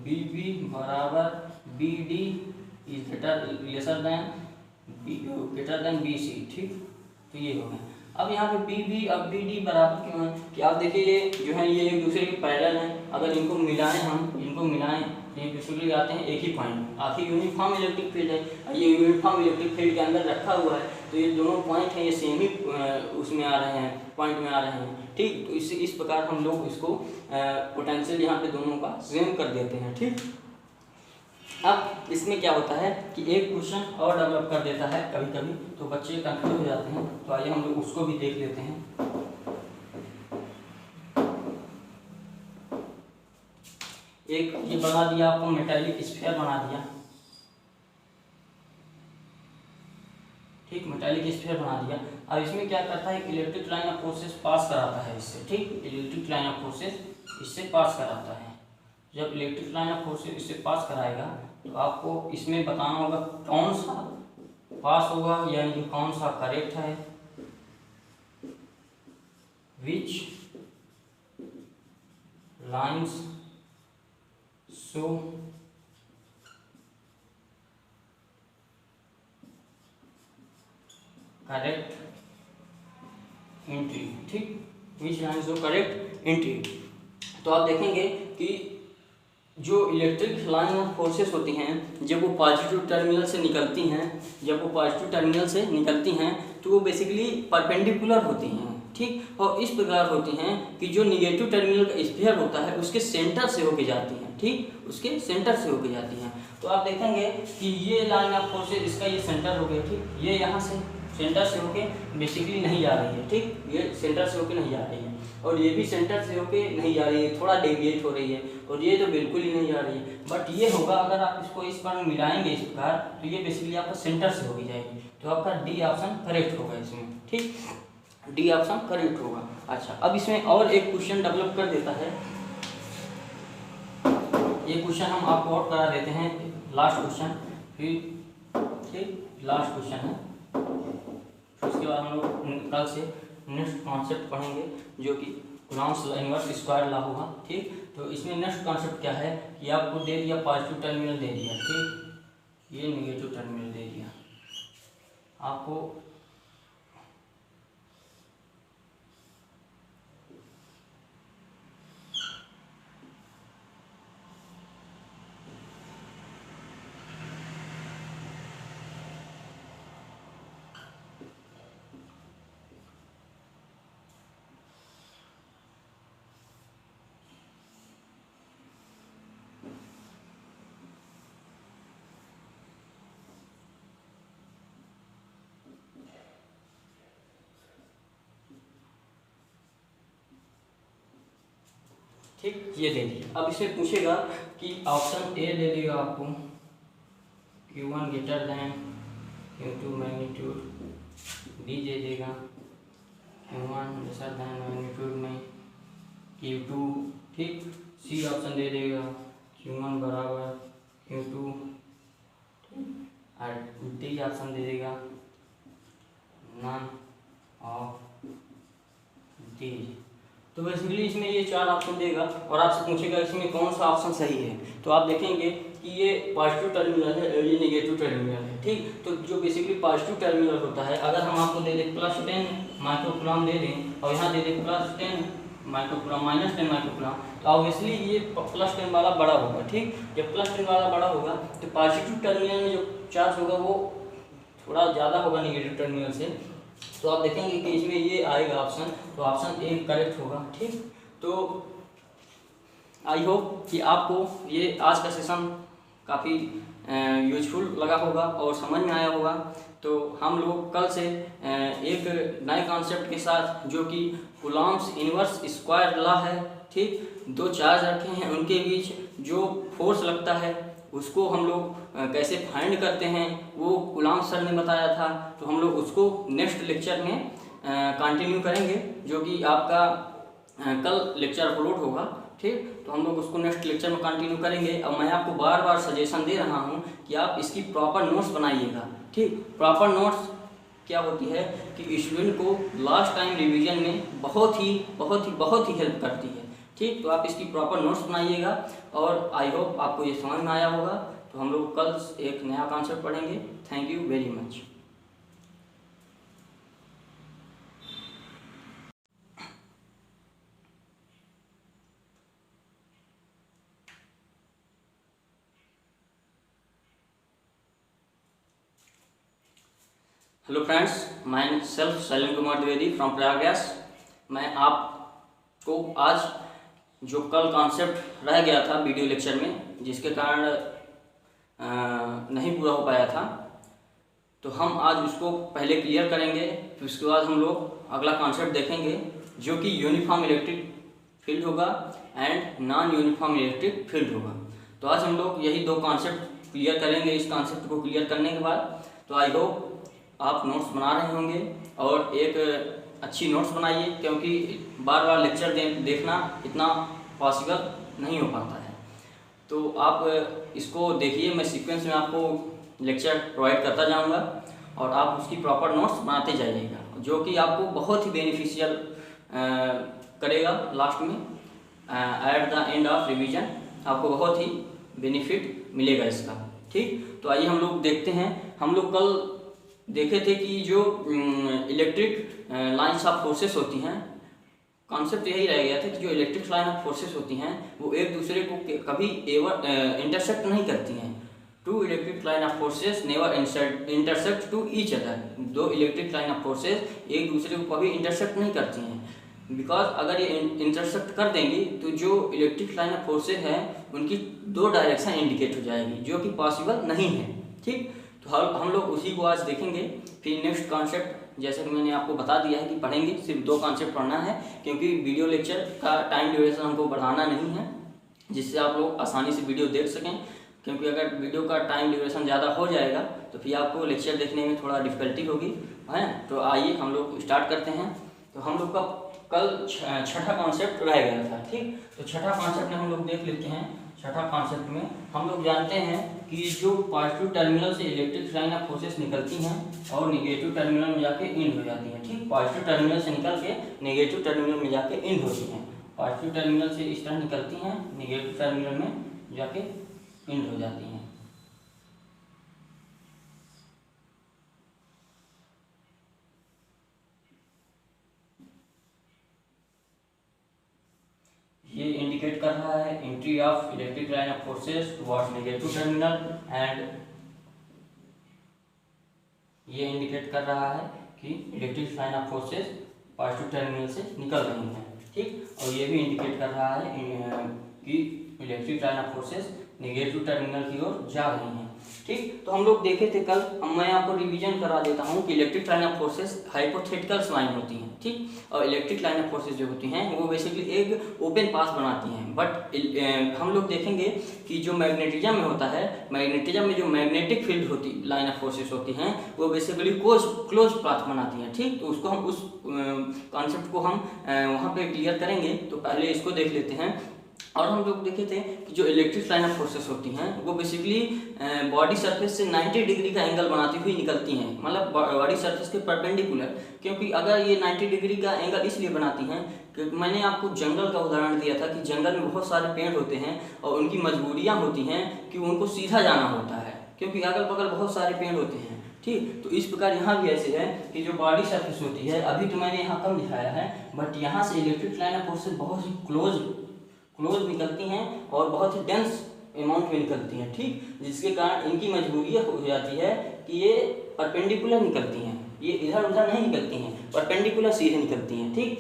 B B बराबर V D is lesser than B C. ठीक, तो ये हो गया। अब यहाँ पे बी बी अब बी डी बराबर क्यों है कि आप देखिए ये जो है ये एक दूसरे के पैरेलल हैं। अगर इनको मिलाएं, हम इनको मिलाएं तो ये बेसिकली आते हैं एक ही पॉइंट। आखिर यूनिफॉर्म इलेक्ट्रिक फील्ड है, ये यूनिफॉर्म इलेक्ट्रिक फील्ड के अंदर रखा हुआ है तो ये दोनों पॉइंट हैं ये सेम ही उसमें आ रहे हैं, पॉइंट में आ रहे हैं। ठीक, तो इस प्रकार हम लोग इसको पोटेंशियल यहाँ पे दोनों का सेम कर देते हैं। ठीक, अब इसमें क्या होता है कि एक क्वेश्चन और डेवलप कर देता है कभी कभी, तो बच्चे कंफ्यूज हो जाते हैं। तो आइए हम लोग उसको भी देख लेते हैं। एक ये बना दिया आपको, मेटालिक स्फीयर बना दिया। ठीक, मेटालिक स्फीयर बना दिया। अब इसमें क्या करता है, इलेक्ट्रिक लाइन ऑफ फोर्सेस पास कराता है इससे। ठीक, इलेक्ट्रिक लाइन ऑफ फोर्सेस इससे पास कराता है। जब इलेक्ट्रिक लाइन ऑफ फोर्सेस इससे पास कराएगा तो आपको इसमें बताना होगा कौन सा पास होगा, यानी कि कौन सा करेक्ट है। विच लाइन्स शो करेक्ट एंट्री। ठीक, विच लाइन्स शो करेक्ट एंट्री। तो आप देखेंगे कि जो इलेक्ट्रिक लाइन ऑफ फोर्सेस होती हैं जब वो पॉजिटिव टर्मिनल से निकलती हैं, तो वो बेसिकली परपेंडिकुलर होती हैं। ठीक, और इस प्रकार होती हैं कि जो निगेटिव टर्मिनल का स्फीयर होता है उसके सेंटर से होके जाती हैं। ठीक, उसके सेंटर से होके जाती हैं। तो आप देखेंगे कि ये लाइन ऑफ फोर्सेस इसका ये सेंटर हो गया। ठीक, ये यहाँ से सेंटर से होके बेसिकली नहीं जा रही है। ठीक, ये सेंटर से होके नहीं जा रही है और ये भी सेंटर से होके नहीं जा रही है, थोड़ा डेविएट हो रही है, और ये तो बिल्कुल ही नहीं जा रही है। बट ये होगा अगर आप इसको इस पर मिलाएंगे इस प्रकार तो ये बेसिकली आपका सेंटर से होगी जाएगी। तो आपका डी ऑप्शन करेक्ट होगा इसमें। ठीक, डी ऑप्शन करेक्ट होगा। अच्छा, अब इसमें और एक क्वेश्चन डेवलप कर देता है। ये क्वेश्चन हम आपको और करा देते हैं, लास्ट क्वेश्चन। फिर ठीक, लास्ट क्वेश्चन है। फिर उसके बाद हम लोग कल से नेक्स्ट कॉन्सेप्ट पढ़ेंगे जो कि कूलॉम्स इनवर्स स्क्वायर लॉ होगा। ठीक, तो इसमें नेक्स्ट कॉन्सेप्ट क्या है कि आपको दे दिया पॉजिटिव टर्मिनल दे दिया, ठीक, ये नेगेटिव टर्मिनल दे दिया आपको, ठीक, ये दे दिया। अब इसमें पूछेगा कि ऑप्शन ए दे देगा आपको Q1 greater than Q2 magnitude, B दे देगा Q1 लेसर दैन मैग्नीट्यूड में Q2, ठीक, सी ऑप्शन दे देगा Q1 बराबर Q2, और डी ऑप्शन दे देगा नन ऑफ दीज। तो बेसिकली इसमें ये 4 ऑप्शन देगा और आपसे पूछेगा इसमें कौन सा ऑप्शन सही है। तो आप देखेंगे कि ये पॉजिटिव टर्मिनल है और ये नेगेटिव टर्मिनल है। ठीक, तो जो बेसिकली पॉजिटिव टर्मिनल होता है, अगर हम आपको दे दें +10 माइक्रोकूलम दे दें और यहाँ दे दें +10 माइक्रोकूलम -10 माइक्रोकूलम, तो ऑब्वियसली ये +10 वाला बड़ा होगा। ठीक, जब +10 वाला बड़ा होगा तो पॉजिटिव टर्मिनल में जो चार्ज होगा वो थोड़ा ज़्यादा होगा नेगेटिव टर्मिनल से। तो आप देखेंगे कि इसमें ये आएगा ऑप्शन, तो ऑप्शन ए करेक्ट होगा। ठीक, तो आई होप कि आपको ये आज का सेशन काफ़ी यूजफुल लगा होगा और समझ में आया होगा। तो हम लोग कल से एक नए कॉन्सेप्ट के साथ, जो कि कूलॉम्स इनवर्स स्क्वायर लॉ है, ठीक, 2 चार्ज रखे हैं उनके बीच जो फोर्स लगता है उसको हम लोग कैसे फाइंड करते हैं वो कूलॉम्स सर ने बताया था। तो हम लोग उसको नेक्स्ट लेक्चर में कंटिन्यू करेंगे, जो कि आपका कल लेक्चर अपलोड होगा। ठीक, तो हम लोग उसको नेक्स्ट लेक्चर में कंटिन्यू करेंगे। और मैं आपको बार बार सजेशन दे रहा हूँ कि आप इसकी प्रॉपर नोट्स बनाइएगा। ठीक, प्रॉपर नोट्स क्या होती है कि स्टूडेंट को लास्ट टाइम रिवीजन में बहुत ही हेल्प करती है। ठीक, तो आप इसकी प्रॉपर नोट्स बनाइएगा और आई होप आपको ये समझ में आया होगा। तो हम लोग कल एक नया कॉन्सेप्ट पढ़ेंगे। Thank you very much. Hello friends, my self Shailendra Kumar Dwivedi from Prayagraj. मैं आपको आज जो कल कॉन्सेप्ट रह गया था वीडियो लेक्चर में, जिसके कारण नहीं पूरा हो पाया था, तो हम आज उसको पहले क्लियर करेंगे। फिर उसके बाद हम लोग अगला कॉन्सेप्ट देखेंगे जो कि यूनिफॉर्म इलेक्ट्रिक फील्ड होगा and non uniform electric field होगा। तो आज हम लोग यही 2 कॉन्सेप्ट क्लियर करेंगे। इस कॉन्सेप्ट को क्लियर करने के बाद तो आई होप आप नोट्स बना रहे होंगे और एक अच्छी नोट्स बनाइए, क्योंकि बार बार लेक्चर देखना इतना पॉसिबल नहीं हो पाता है। तो आप इसको देखिए, मैं सीक्वेंस में आपको लेक्चर प्रोवाइड करता जाऊंगा और आप उसकी प्रॉपर नोट्स बनाते जाइएगा, जो कि आपको बहुत ही बेनिफिशियल करेगा। लास्ट में at the end of revision आपको बहुत ही बेनिफिट मिलेगा इसका। ठीक, तो आइए हम लोग देखते हैं। हम लोग कल देखे थे कि जो इलेक्ट्रिक लाइन्स ऑफ फोर्सेस होती हैं, कॉन्सेप्ट यही रह गया था कि जो इलेक्ट्रिक लाइन ऑफ फोर्सेस होती हैं वो एक दूसरे को कभी एवर इंटरसेक्ट नहीं करती हैं। 2 electric line of forces never intersect to each other. 2 electric line of forces एक दूसरे को कभी इंटरसेक्ट नहीं करती हैं, बिकॉज अगर ये इंटरसेक्ट कर देंगी तो जो इलेक्ट्रिक लाइन ऑफ फोर्सेस हैं उनकी 2 डायरेक्शन इंडिकेट हो जाएगी, जो कि पॉसिबल नहीं है। ठीक, तो हम लोग उसी को आज देखेंगे। फिर नेक्स्ट कॉन्सेप्ट, जैसे कि मैंने आपको बता दिया है कि पढ़ेंगे, सिर्फ 2 कॉन्सेप्ट पढ़ना है, क्योंकि वीडियो लेक्चर का टाइम ड्यूरेशन हमको बढ़ाना नहीं है, जिससे आप लोग आसानी से वीडियो देख सकें। क्योंकि अगर वीडियो का टाइम ड्यूरेशन ज़्यादा हो जाएगा तो फिर आपको लेक्चर देखने में थोड़ा डिफ़िकल्टी होगी, है। तो आइए हम लोग स्टार्ट करते हैं। तो हम लोग का कल 6ठा कॉन्सेप्ट रह गया था। ठीक, तो 6ठा कॉन्सेप्ट में हम लोग देख लेते हैं। छठा कॉन्सेप्ट में हम लोग जानते हैं कि जो पॉजिटिव टर्मिनल से इलेक्ट्रिक लाइन ऑफ फोर्सेस निकलती हैं और नेगेटिव टर्मिनल में जाके इंड हो जाती हैं। ठीक, पॉजिटिव टर्मिनल से निकल के नेगेटिव टर्मिनल में जाके इंड होती हैं। पॉजिटिव टर्मिनल से इस तरह निकलती हैं, नेगेटिव टर्मिनल में जाके इंड हो जाती हैं। ये इंडिकेट कर रहा है entry of electric line of forces towards negative terminal and ये इंडिकेट कर रहा है कि electric line of forces positive terminal से निकल रही हैं। ठीक, और ये भी इंडिकेट कर रहा है कि electric line of forces negative terminal की ओर जा रही हैं। ठीक, तो हम लोग देखे थे कल, अब मैं आपको रिवीजन करा देता हूँ कि electric line of forces hypothetical line होती हैं। ठीक, और इलेक्ट्रिक लाइन ऑफ फोर्सेस जो होती हैं वो बेसिकली एक ओपन पास बनाती हैं। बट हम लोग देखेंगे कि जो मैग्नेटिज्म में होता है, मैग्नेटिज्म में जो मैग्नेटिक फील्ड होती लाइन ऑफ फोर्सेस होती हैं वो बेसिकली क्लोज पाथ बनाती हैं। ठीक, तो उसको हम उस कॉन्सेप्ट को हम वहाँ पे क्लियर करेंगे। तो पहले इसको देख लेते हैं। और हम लोग देखे थे कि जो इलेक्ट्रिक लाइन ऑफ फोर्सेस होती हैं वो बेसिकली बॉडी सरफेस से 90 डिग्री का एंगल बनाती हुई निकलती हैं, मतलब बॉडी सरफेस के परपेंडिकुलर। क्योंकि अगर ये 90 डिग्री का एंगल इसलिए बनाती हैं कि मैंने आपको जंगल का उदाहरण दिया था कि जंगल में बहुत सारे पेड़ होते हैं और उनकी मजबूरियाँ होती हैं कि उनको सीधा जाना होता है क्योंकि अगल बगल बहुत सारे पेड़ होते हैं। ठीक, तो इस प्रकार यहाँ भी ऐसे है कि जो बॉडी सरफेस होती है, अभी तो मैंने यहाँ कम दिखाया है, बट यहाँ से इलेक्ट्रिक लाइन ऑफ फोर्सेस बहुत ही क्लोज निकलती हैं और बहुत ही डेंस अमाउंट में निकलती हैं। ठीक, जिसके कारण इनकी मजबूरी हो जाती है कि ये परपेंडिकुलर निकलती हैं, ये इधर उधर नहीं निकलती हैं, परपेंडिकुलर सीधे निकलती हैं। ठीक,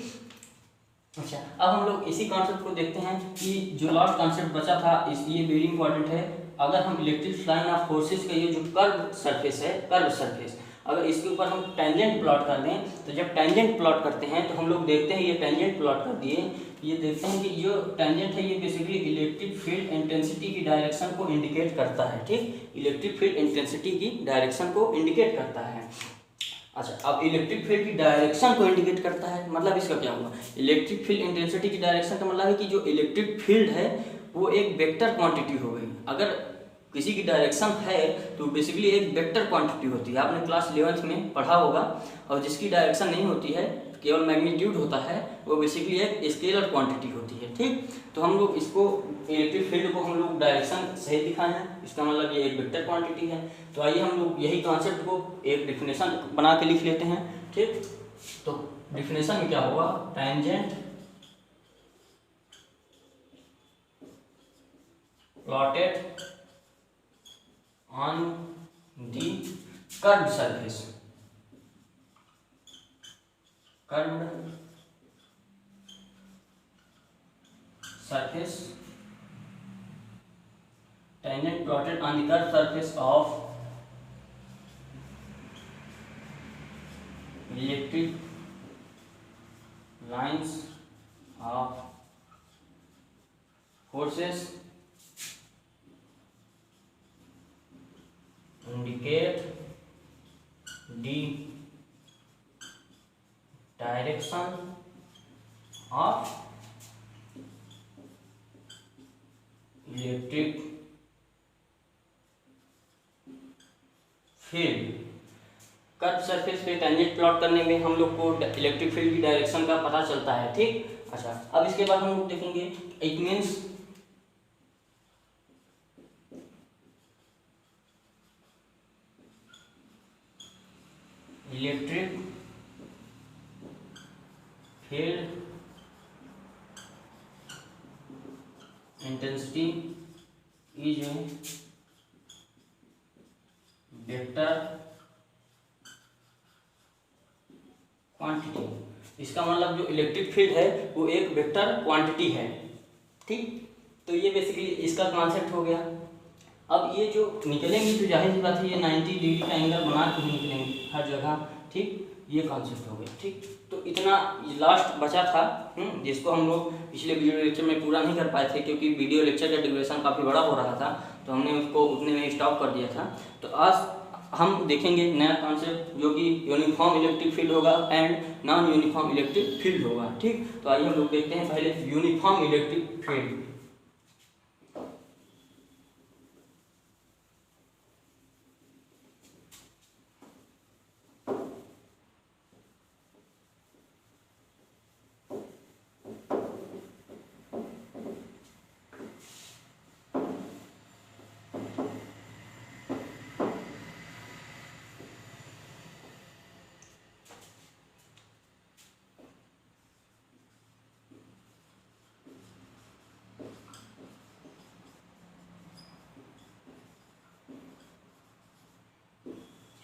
अच्छा, अब हम लोग इसी कॉन्सेप्ट को देखते हैं कि जो लास्ट कॉन्सेप्ट बचा था इसलिए वेरी इंपॉर्टेंट है। अगर हम इलेक्ट्रिक लाइन ऑफ फोर्सेस का ये जो कर्व सरफेस है, कर्व सरफेस, अगर इसके ऊपर हम टेंजेंट प्लॉट कर दें तो जब टेंजेंट प्लॉट करते हैं तो हम लोग देखते हैं, ये टेंजेंट प्लॉट कर दिए, ये देखते हैं कि जो टेंजेंट है ये बेसिकली इलेक्ट्रिक फील्ड इंटेंसिटी की डायरेक्शन को इंडिकेट करता है। ठीक, इलेक्ट्रिक फील्ड इंटेंसिटी की डायरेक्शन को इंडिकेट करता है। अच्छा, अब इलेक्ट्रिक फील्ड की डायरेक्शन को इंडिकेट करता है, मतलब इसका क्या हुआ? इलेक्ट्रिक फील्ड इंटेंसिटी की डायरेक्शन का मतलब है कि जो इलेक्ट्रिक फील्ड है वो एक वेक्टर क्वांटिटी हो गई। अगर किसी की डायरेक्शन है तो बेसिकली एक वेक्टर क्वांटिटी होती है, आपने क्लास 11th में पढ़ा होगा। और जिसकी डायरेक्शन नहीं होती है, केवल मैग्नीट्यूड होता है, वो बेसिकली एक स्केलर क्वांटिटी होती है। ठीक, तो हम लोग इसको इलेक्ट्रिक फील्ड को हम लोग डायरेक्शन सही दिखाए हैं, इसका मतलब ये एक वेक्टर क्वांटिटी है। तो आइए हम लोग यही कॉन्सेप्ट को एक डिफिनेशन बना के लिख लेते हैं। ठीक, तो डिफिनेशन में क्या होगा? Tangent plotted on the curved surface, tangent plotted on the curved surface of electric lines of forces indicate the direction of electric field. Curve surface पे टेंजेंट प्लॉट करने में हम लोग को इलेक्ट्रिक फील्ड की डायरेक्शन का पता चलता है। ठीक, अच्छा, अब इसके बाद हम लोग देखेंगे it means electric field intensity is a vector quantity. इसका मतलब जो इलेक्ट्रिक फील्ड है वो एक वेक्टर क्वांटिटी है। ठीक, तो ये बेसिकली इसका कॉन्सेप्ट हो गया। अब ये जो निकलेंगी तो जाहिर सी बात है ये 90 डिग्री का एंगल बना के ही निकलेंगे हर जगह। ठीक, ये कॉन्सेप्ट हो गया। ठीक, तो इतना लास्ट बचा था जिसको हम लोग पिछले वीडियो लेक्चर में पूरा नहीं कर पाए थे क्योंकि वीडियो लेक्चर का ड्यूरेशन काफ़ी बड़ा हो रहा था, तो हमने उसको उतने में स्टॉप कर दिया था। तो आज हम देखेंगे नया कॉन्सेप्ट जो कि यूनिफॉर्म इलेक्ट्रिक फील्ड होगा and non uniform electric field होगा। ठीक, तो आइए हम लोग देखते हैं पहले यूनिफॉर्म इलेक्ट्रिक फील्ड।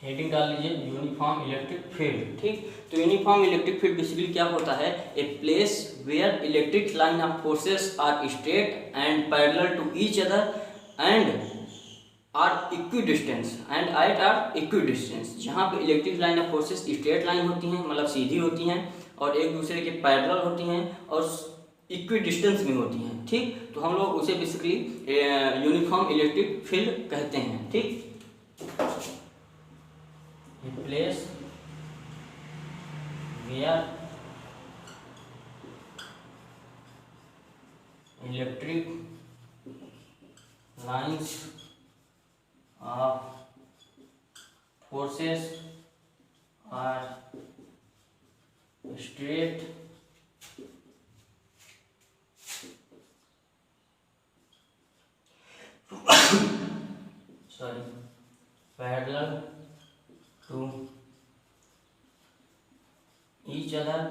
हेडिंग डाल लीजिए यूनिफॉर्म इलेक्ट्रिक फील्ड। ठीक, तो यूनिफॉर्म इलेक्ट्रिक फील्ड बेसिकली क्या होता है, a place where electric line of forces are straight and parallel to each other and are equidistance and at are equidistance, जहाँ पे electric line of forces straight line होती हैं, मतलब सीधी होती हैं, और एक दूसरे के पैरेलल होती हैं और इक्विडिस्टेंस में होती हैं। ठीक, तो हम लोग उसे बेसिकली यूनिफॉर्म इलेक्ट्रिक फील्ड कहते हैं। ठीक, place where electric lines of forces are straight parallel to each other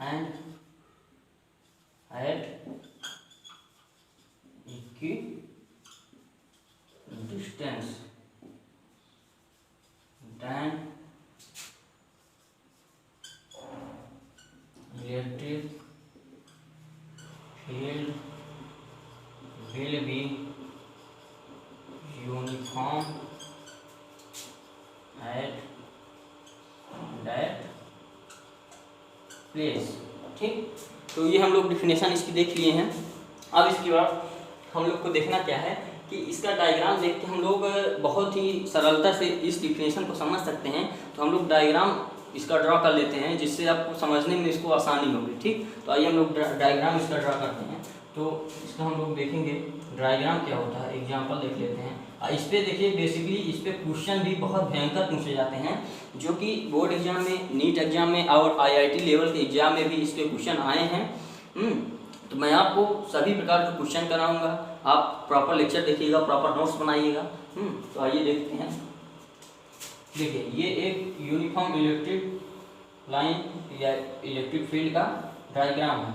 and at equidistance then electric field will be uniform at that place। ठीक, तो ये हम लोग डिफिनेशन इसकी देख लिए हैं। अब इसके बाद हम लोग को देखना क्या है कि इसका डायग्राम देख के हम लोग बहुत ही सरलता से इस डिफिनेशन को समझ सकते हैं। तो हम लोग डायग्राम इसका ड्रा कर लेते हैं जिससे आपको समझने में इसको आसानी होगी। ठीक, तो आइए हम लोग डायग्राम इसका ड्रा करते हैं। तो इसका हम लोग देखेंगे डायग्राम क्या होता है, एग्जाम्पल देख लेते हैं। इस पे देखिए बेसिकली इस पे क्वेश्चन भी बहुत भयंकर पूछे जाते हैं, जो कि बोर्ड एग्जाम में, नीट एग्जाम में और आईआईटी लेवल के एग्जाम में भी इसके क्वेश्चन आए हैं। तो मैं आपको सभी प्रकार के क्वेश्चन कराऊंगा, आप प्रॉपर लेक्चर देखिएगा, प्रॉपर नोट्स बनाइएगा। तो आइए देखते हैं। देखिए ये एक यूनिफॉर्म इलेक्ट्रिक लाइन या इलेक्ट्रिक फील्ड का डायग्राम है।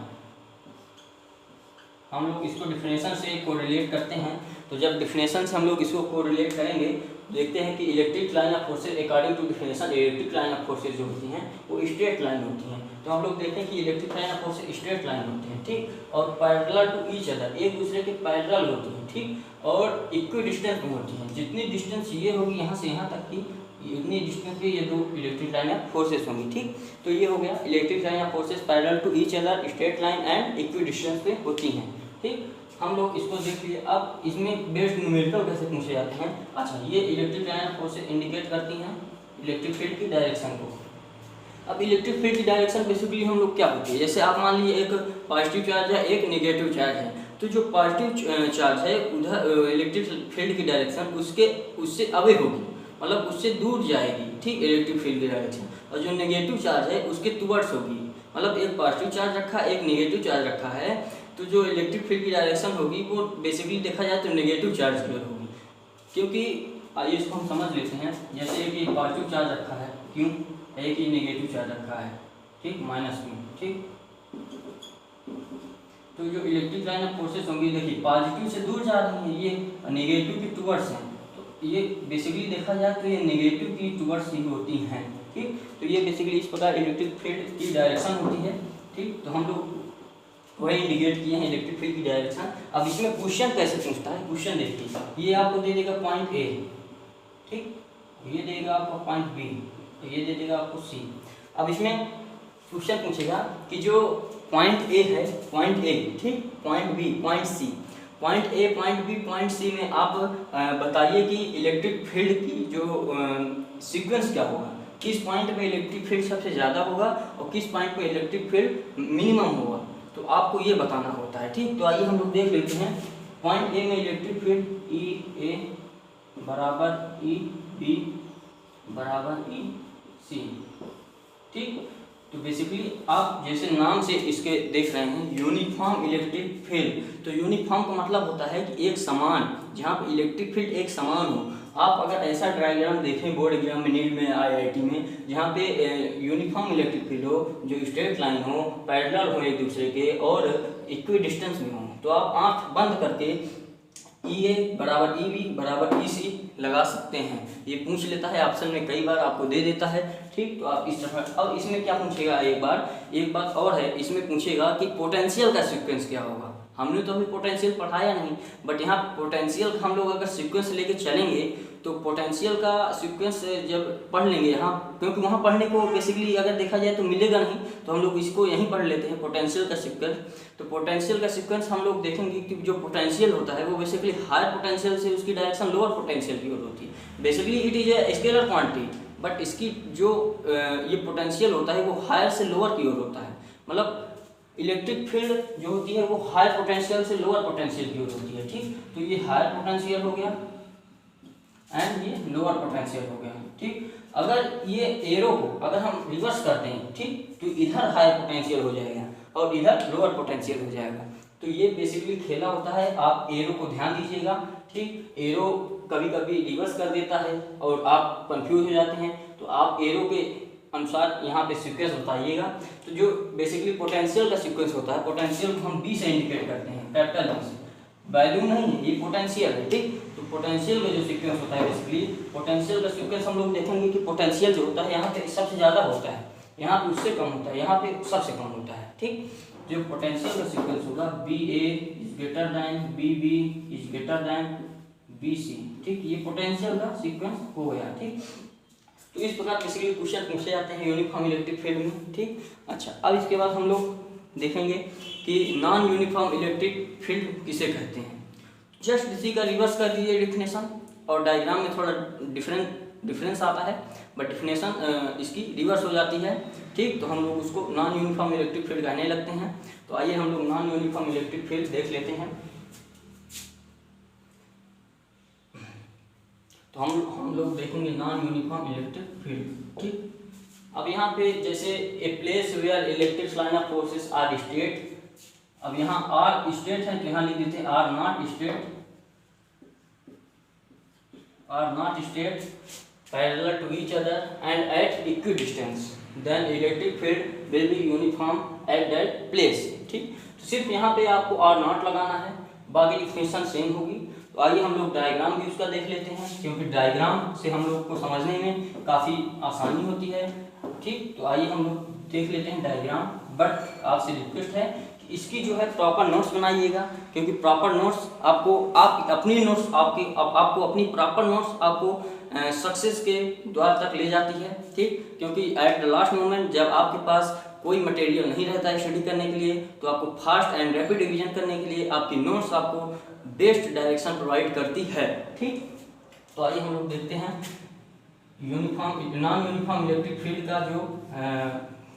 हम लोग इसको डिफिनेशन से कोरिलेट करते हैं। तो जब डिफिनेशन से हम लोग इसको कोरिलेट करेंगे, देखते हैं कि electric line of forces according to definition electric line of forces जो होती हैं वो स्ट्रेट लाइन होती हैं। तो हम लोग देखते हैं कि electric line of forces straight line होती हैं। ठीक, और पैरेलल टू ईच अदर, एक दूसरे के पैरेलल होती हैं। ठीक, और इक्वी डिस्टेंस में होती हैं। जितनी डिस्टेंस ये होगी यहाँ से यहाँ तक की, इतनी डिस्टेंस पे ये दो इलेक्ट्रिक लाइन ऑफ फोर्सेस होंगी। ठीक, तो ये हो गया electric line of forces parallel to each other straight line and equidistance पे होती हैं। ठीक, हम लोग इसको देख लिए। अब इसमें बेस्ड न्यूमेरिकल कैसे पूछे जाते हैं। अच्छा, ये electric line of forces indicate करती हैं इलेक्ट्रिक फील्ड की डायरेक्शन को। अब इलेक्ट्रिक फील्ड की डायरेक्शन बेसिकली हम लोग क्या होती है, जैसे आप मान लीजिए एक पॉजिटिव चार्ज है, एक नेगेटिव चार्ज है। तो जो पॉजिटिव चार्ज है उधर इलेक्ट्रिक फील्ड की डायरेक्शन उससे अवे होगी, मतलब उससे दूर जाएगी। ठीक, इलेक्ट्रिक फील्ड की डायरेक्शन। और जो नेगेटिव चार्ज है उसके टुवर्ड्स होगी, मतलब एक पॉजिटिव चार्ज रखा है, एक नेगेटिव चार्ज रखा है। तो जो इलेक्ट्रिक फील्ड की डायरेक्शन होगी वो बेसिकली देखा जाए तो नेगेटिव चार्ज की ओर होगी। क्योंकि आइए इसको हम समझ लेते हैं। जैसे कि पॉजिटिव चार्ज रखा है, क्यों, एक ही नेगेटिव चार्ज रखा है। ठीक, -Q। ठीक, तो जो इलेक्ट्रिक लाइन ऑफ फोर्सेस होंगी, देखिए पॉजिटिव से दूर जा रही है ये, नेगेटिव की टुवर्ड्स हैं। तो ये बेसिकली देखा जाए तो ये नेगेटिव की टुवर्ड्स ही होती हैं। ठीक, तो ये बेसिकली इस प्रकार इलेक्ट्रिक फील्ड की डायरेक्शन होती है। ठीक, तो हम लोग वही इंडिकेट किए हैं इलेक्ट्रिक फील्ड की डायरेक्शन। अब इसमें क्वेश्चन कैसे पूछता है, क्वेश्चन देखिए। ये आपको दे देगा पॉइंट ए, ठीक, ये देगा आपको पॉइंट बी, तो ये दे देगा आपको सी। अब इसमें क्वेश्चन पूछेगा कि जो पॉइंट ए है, पॉइंट ए, ठीक, point B, point C, point A, point B, point C में आप बताइए कि इलेक्ट्रिक फील्ड की जो सीक्वेंस क्या होगा, किस पॉइंट पे इलेक्ट्रिक फील्ड सबसे ज़्यादा होगा और किस पॉइंट पे इलेक्ट्रिक फील्ड मिनिमम होगा। तो आपको ये बताना होता है। ठीक, तो आइए हम लोग देख लेते हैं। पॉइंट ए में इलेक्ट्रिक फील्ड ई ए बराबर ई बी बराबर ई सी। ठीक, तो बेसिकली आप जैसे नाम से इसके देख रहे हैं यूनिफॉर्म इलेक्ट्रिक फील्ड, तो यूनिफॉर्म का मतलब होता है कि एक समान, जहाँ पे इलेक्ट्रिक फील्ड एक समान हो। आप अगर ऐसा डायग्राम देखें बोर्ड एग्जाम में, नीट में, आईआईटी में, जहाँ पे यूनिफॉर्म इलेक्ट्रिक फील्ड हो, जो स्ट्रेट लाइन हो, पैरेलल हो एक दूसरे के और इक्वी डिस्टेंस में हो, तो आप आँख बंद करके ई ए बराबर ई बी बराबर ई सी लगा सकते हैं। ये पूछ लेता है ऑप्शन में, कई बार आपको दे देता है। ठीक, तो आप इस तरह। अब इसमें क्या पूछेगा, एक बात और है, इसमें पूछेगा कि पोटेंशियल का सीक्वेंस क्या होगा। हमने तो अभी पोटेंशियल पढ़ाया नहीं, बट यहाँ पोटेंशियल का हम लोग अगर सीक्वेंस लेके चलेंगे तो पोटेंशियल का सीक्वेंस जब पढ़ लेंगे यहाँ, क्योंकि वहाँ पढ़ने को बेसिकली अगर देखा जाए तो मिलेगा नहीं, तो हम लोग इसको यहीं पढ़ लेते हैं पोटेंशियल का सीक्वेंस। तो पोटेंशियल का सीक्वेंस हम लोग देखेंगे कि जो पोटेंशियल होता है वो बेसिकली हायर पोटेंशियल से उसकी डायरेक्शन लोअर पोटेंशियल की ओर होती है। Basically it is a scalar quantity, but इसकी जो ये पोटेंशियल होता है वो हायर से लोअर की ओर होता है। मतलब इलेक्ट्रिक फील्ड जो होती है वो हायर पोटेंशियल से लोअर पोटेंशियल की ओर होती है। ठीक, तो ये हायर पोटेंशियल हो गया एंड ये लोअर पोटेंशियल हो गया। ठीक, अगर ये एरो को अगर हम रिवर्स करते हैं, ठीक, तो इधर हायर पोटेंशियल हो जाएगा और इधर लोअर पोटेंशियल हो जाएगा। तो ये बेसिकली खेला होता है, आप एरो को ध्यान दीजिएगा। ठीक, एरो कभी कभी रिवर्स कर देता है और आप कंफ्यूज हो जाते हैं, तो आप एरो के अनुसार यहाँ पे सीक्वेंस बताइएगा। तो जो बेसिकली पोटेंशियल का सीक्वेंस होता है, पोटेंशियल को हम बी से इंडिकेट करते हैं, कैपिटल बी से, वैल्यू नहीं है, ये पोटेंशियल है। ठीक, तो पोटेंशियल का जो सीक्वेंस होता है, बेसिकली पोटेंशियल का सीक्वेंस हम लोग देखेंगे कि पोटेंशियल जो होता है यहाँ पे सबसे ज़्यादा होता है, यहाँ पे उससे कम होता है, यहाँ पे सबसे कम होता है। ठीक, जो पोटेंशियल का सीक्वेंस होगा B A is greater than B B is greater than B C. ठीक, ये पोटेंशियल का सीक्वेंस हो गया। ठीक, तो इस प्रकार बेसिकली क्वेश्चन पूछे जाते हैं यूनिफॉर्म इलेक्ट्रिक फील्ड में। ठीक, अच्छा, अब इसके बाद हम लोग देखेंगे कि नॉन यूनिफॉर्म इलेक्ट्रिक फील्ड किसे कहते हैं। जस्ट इसी का रिवर्स कर दीजिए डिफिनेशन, और डायग्राम में थोड़ा डिफरेंस आता है, बट डिफिनेशन इसकी रिवर्स हो जाती है। ठीक, तो हम लोग उसको नॉन यूनिफॉर्म इलेक्ट्रिक फील्ड कहने लगते हैं। तो आइए हम लोग नॉन यूनिफॉर्म इलेक्ट्रिक फील्ड देख लेते हैं। तो हम लोग देखेंगे नॉन यूनिफॉर्म इलेक्ट्रिक फील्ड। ठीक, अब यहाँ पे जैसे a place where electric line of forces are straight, अब यहाँ आर स्टेट है तो यहाँ लिख देते हैं are not straight parallel to each other and at equidistance, then electric field will be uniform at that place. ठीक, तो सिर्फ यहाँ पे आपको आर नॉट लगाना है, बाकी डिफिनेशन सेम होगी। तो आइए हम लोग डायग्राम भी उसका देख लेते हैं, क्योंकि डायग्राम से हम लोग को समझने में काफ़ी आसानी होती है। ठीक, तो आइए हम लोग देख लेते हैं डायग्राम, बट आपसे रिक्वेस्ट है कि इसकी जो है प्रॉपर नोट्स बनाइएगा, क्योंकि प्रॉपर नोट्स आपको आपको अपनी प्रॉपर नोट्स आपको सक्सेस के द्वार तक ले जाती है। ठीक, क्योंकि एट द लास्ट मोमेंट जब आपके पास कोई मटेरियल नहीं रहता है स्टडी करने के लिए, तो आपको फास्ट एंड रैपिड रिवीजन करने के लिए आपकी नोट्स आपको बेस्ट डायरेक्शन प्रोवाइड करती है। ठीक, तो आइए हम लोग देखते हैं नॉन यूनिफॉर्म इलेक्ट्रिक फील्ड का जो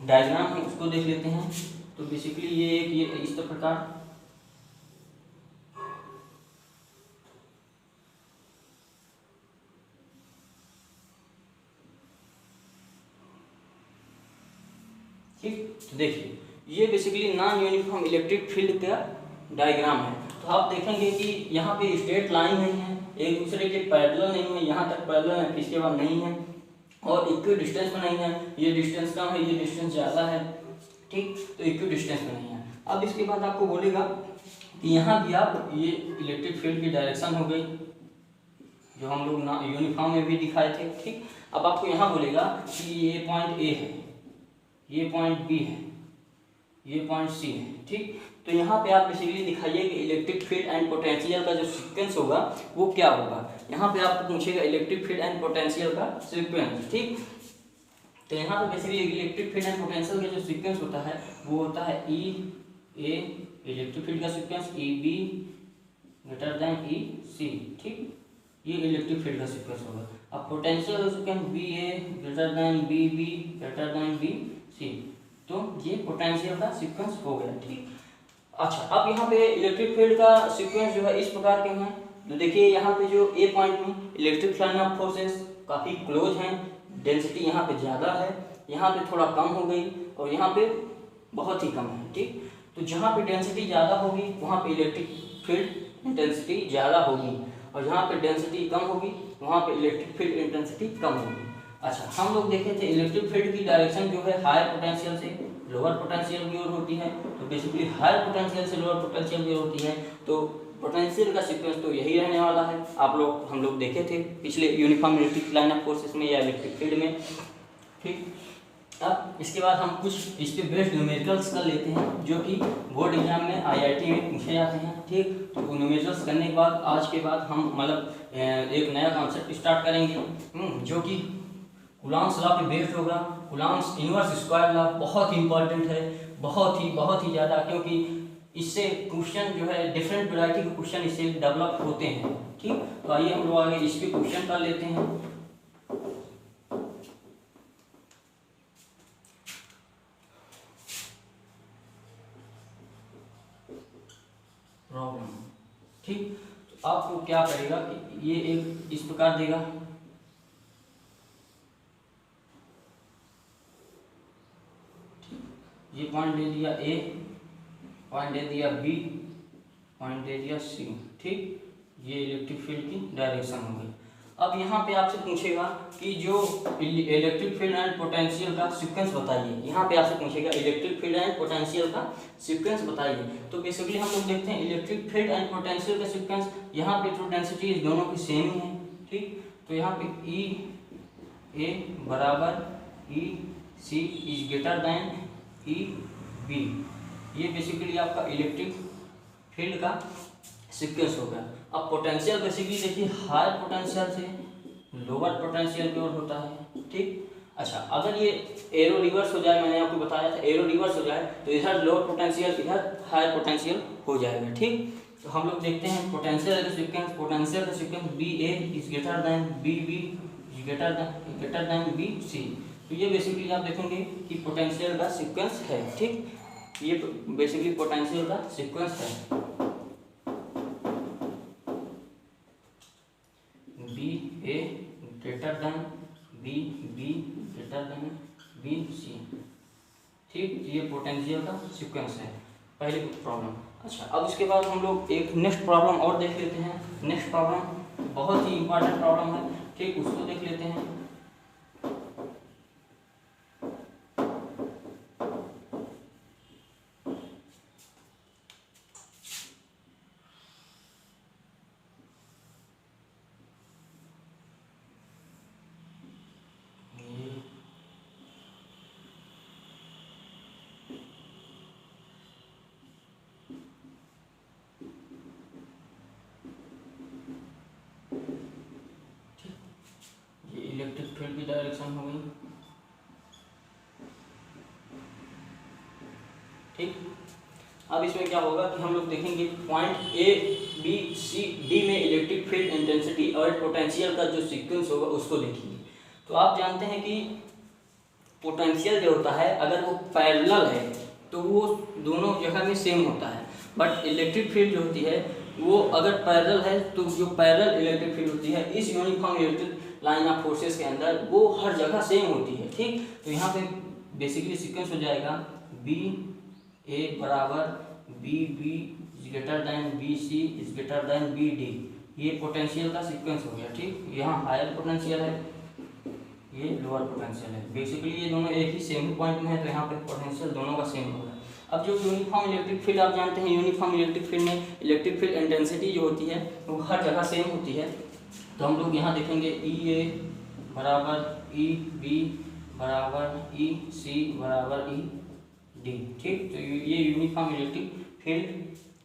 डायग्राम है उसको देख लेते हैं। तो बेसिकली ये इस प्रकार ठीक, तो देखिए ये basically non uniform electric field का डायग्राम है। तो आप देखेंगे कि यहाँ पे स्ट्रेट लाइन नहीं है, एक दूसरे के पैरेलल नहीं है, यहाँ तक पैरेलल है, इसके बाद नहीं है, और इक्वी डिस्टेंस में नहीं है, ये डिस्टेंस कम है, ये डिस्टेंस ज़्यादा है। ठीक, तो इक्वी डिस्टेंस में नहीं है। अब इसके बाद आपको बोलेगा कि यहाँ भी आप ये इलेक्ट्रिक फील्ड की डायरेक्शन हो गई जो हम लोग यूनिफॉर्म में भी दिखाए थे। ठीक, अब आपको यहाँ बोलेगा कि ये पॉइंट ए है, ये पॉइंट बी है, ये पॉइंट सी है। ठीक, तो यहाँ पे आप बेसिकली दिखाइए कि इलेक्ट्रिक फील्ड एंड पोटेंशियल का जो सीक्वेंस होगा वो क्या होगा। यहाँ पे आपको पूछेगा इलेक्ट्रिक फील्ड एंड पोटेंशियल का सीक्वेंस। ठीक, तो यहाँ पे basically electric field and potential का जो सीक्वेंस होता है वो होता है ई ए इलेक्ट्रिक फील्ड का sequence, E B greater than E C. ठीक, ये इलेक्ट्रिक फील्ड का सीक्वेंस होगा। अब पोटेंशियल का sequence B A greater than B B greater than B C, तो ये पोटेंशियल का सीक्वेंस हो गया। ठीक, अच्छा, अब यहाँ पे इलेक्ट्रिक फील्ड का सीक्वेंस जो है इस प्रकार के हैं। तो देखिए यहाँ पे जो ए पॉइंट में इलेक्ट्रिक लाइन ऑफ फोर्सेस काफ़ी क्लोज हैं, डेंसिटी यहाँ पे ज़्यादा है, यहाँ पे थोड़ा कम हो गई और यहाँ पे बहुत ही कम है। ठीक, तो जहाँ पे डेंसिटी ज़्यादा होगी वहाँ पे इलेक्ट्रिक फील्ड इंटेंसिटी ज़्यादा होगी, और जहाँ पे डेंसिटी कम होगी वहाँ पे इलेक्ट्रिक फील्ड इंटेंसिटी कम होगी। अच्छा, हम लोग देखे थे इलेक्ट्रिक फील्ड की डायरेक्शन जो है हायर पोटेंशियल से लोअर पोटेंशियल की ओर होती है। तो बेसिकली हायर पोटेंशियल से लोअर पोटेंशियल की ओर होती है, तो पोटेंशियल का सीक्वेंस तो यही रहने वाला है। हम लोग देखे थे पिछले uniform electric line of forces में या इलेक्ट्रिक फील्ड में। ठीक, अब इसके बाद हम कुछ इस पे बेस्ड न्यूमेरिकल्स कर लेते हैं जो कि बोर्ड एग्जाम में IIT में पूछे जाते हैं। ठीक, तो न्यूमेरिकल्स करने के बाद आज के बाद हम मतलब एक नया कॉन्सेप्ट स्टार्ट करेंगे जो कि कूलॉम्स लॉ पे बेस्ड होगा। कूलॉम्स इनवर्स स्क्वायर लॉ बहुत ही इंपॉर्टेंट है, बहुत ही ज़्यादा, क्योंकि इससे क्वेश्चन जो है डिफरेंट वैरायटी के क्वेश्चन इससे डेवलप होते हैं। ठीक, तो आइए हम लोग आगे इस पे क्वेश्चन कर लेते हैं। प्रॉब्लम, ठीक, तो आपको क्या करेगा कि ये एक इस प्रकार देगा, ये पॉइंट दे दिया A, पॉइंट दे दिया B, पॉइंट दे दिया C। ठीक, ये इलेक्ट्रिक फील्ड की डायरेक्शन हो गई। अब यहाँ पे आपसे पूछेगा कि जो इलेक्ट्रिक फील्ड एंड पोटेंशियल का सीक्वेंस बताइए। यहाँ पे आपसे पूछेगा इलेक्ट्रिक फील्ड एंड पोटेंशियल का सीक्वेंस बताइए। तो बेसिकली हम लोग देखते हैं इलेक्ट्रिक फील्ड एंड पोटेंशियल का सीक्वेंस। यहाँ पे तो डेंसिटी दोनों की सेम ही है। ठीक, तो यहाँ पे E A बराबर EC is greater then EB, ये बेसिकली आपका इलेक्ट्रिक फील्ड का सीक्वेंस हो गया। अब पोटेंशियल बेसिकली देखिए हायर पोटेंशियल से लोअर पोटेंशियल की ओर होता है। ठीक, अच्छा, अगर ये एरो रिवर्स हो जाए, मैंने आपको बताया था एरो रिवर्स हो जाए तो इधर लोअर पोटेंशियल इधर हायर पोटेंशियल हो जाएगा। ठीक, तो हम लोग देखते हैं पोटेंशियल का सीक्वेंस। पोटेंशियल का sequence BA is greater then BB is greater then BC। तो ये बेसिकली आप देखेंगे कि पोटेंशियल का सीक्वेंस है। ठीक, ये बेसिकली पोटेंशियल का सीक्वेंस है। BA greater than BB greater than BC। ठीक, ये पोटेंशियल का सीक्वेंस है, पहली प्रॉब्लम। अच्छा, अब उसके बाद हम लोग एक नेक्स्ट प्रॉब्लम और देख लेते हैं। नेक्स्ट प्रॉब्लम बहुत ही इंपॉर्टेंट प्रॉब्लम है। ठीक, उसको देख लेते हैं। इलेक्ट्रिक फील्ड की डायरेक्शन हो गई। ठीक, अब इसमें क्या होगा कि हम लोग देखेंगे point A B C D में इलेक्ट्रिक फील्ड इंटेंसिटी और पोटेंशियल का जो सीक्वेंस होगा उसको देखेंगे। तो आप जानते हैं कि पोटेंशियल जो होता है अगर वो पैरेलल है तो वो दोनों जगह में सेम होता है, बट इलेक्ट्रिक फील्ड जो होती है वो अगर पैरेलल है तो जो पैरेलल इलेक्ट्रिक फील्ड होती है इस uniform electric line of forces के अंदर वो हर जगह सेम होती है। ठीक, तो यहाँ पे बेसिकली सीक्वेंस हो जाएगा BA बराबर BB is greater then BC is greater then BD। ये पोटेंशियल का सीक्वेंस हो गया। ठीक, यहाँ हायर पोटेंशियल है, ये लोअर पोटेंशियल है। बेसिकली ये दोनों एक ही सेम पॉइंट में है तो यहाँ पे पोटेंशियल दोनों का सेम होगा। अब जो यूनिफॉर्म इलेक्ट्रिक फील्ड आप जानते हैं, यूनिफॉर्म इलेक्ट्रिक फील्ड में इलेक्ट्रिक फील्ड इंटेंसिटी जो होती है वो हर जगह सेम होती है। तो हम लोग यहाँ देखेंगे EA बराबर EB बराबर EC बराबर ED। ठीक, तो ये यूनिफॉर्म इलेक्ट्रिक फील्ड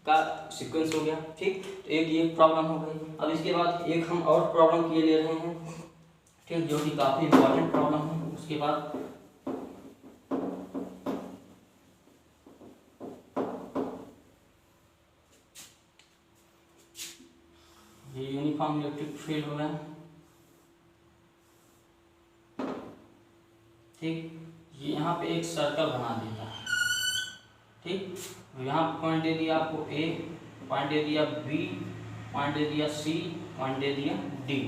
का सीक्वेंस हो गया। ठीक, तो एक ये प्रॉब्लम हो गई। अब इसके बाद एक हम और प्रॉब्लम किए ले रहे हैं। ठीक, जो कि काफ़ी इंपॉर्टेंट प्रॉब्लम है। उसके बाद ये यूनिफॉर्म इलेक्ट्रिक फील्ड हो गया। ठीक, ये यहाँ पे एक सर्कल बना देता है। ठीक, यहाँ पॉइंट दे दिया आपको A, पॉइंट दे दिया B, पॉइंट दे दिया C, पॉइंट दे दिया D।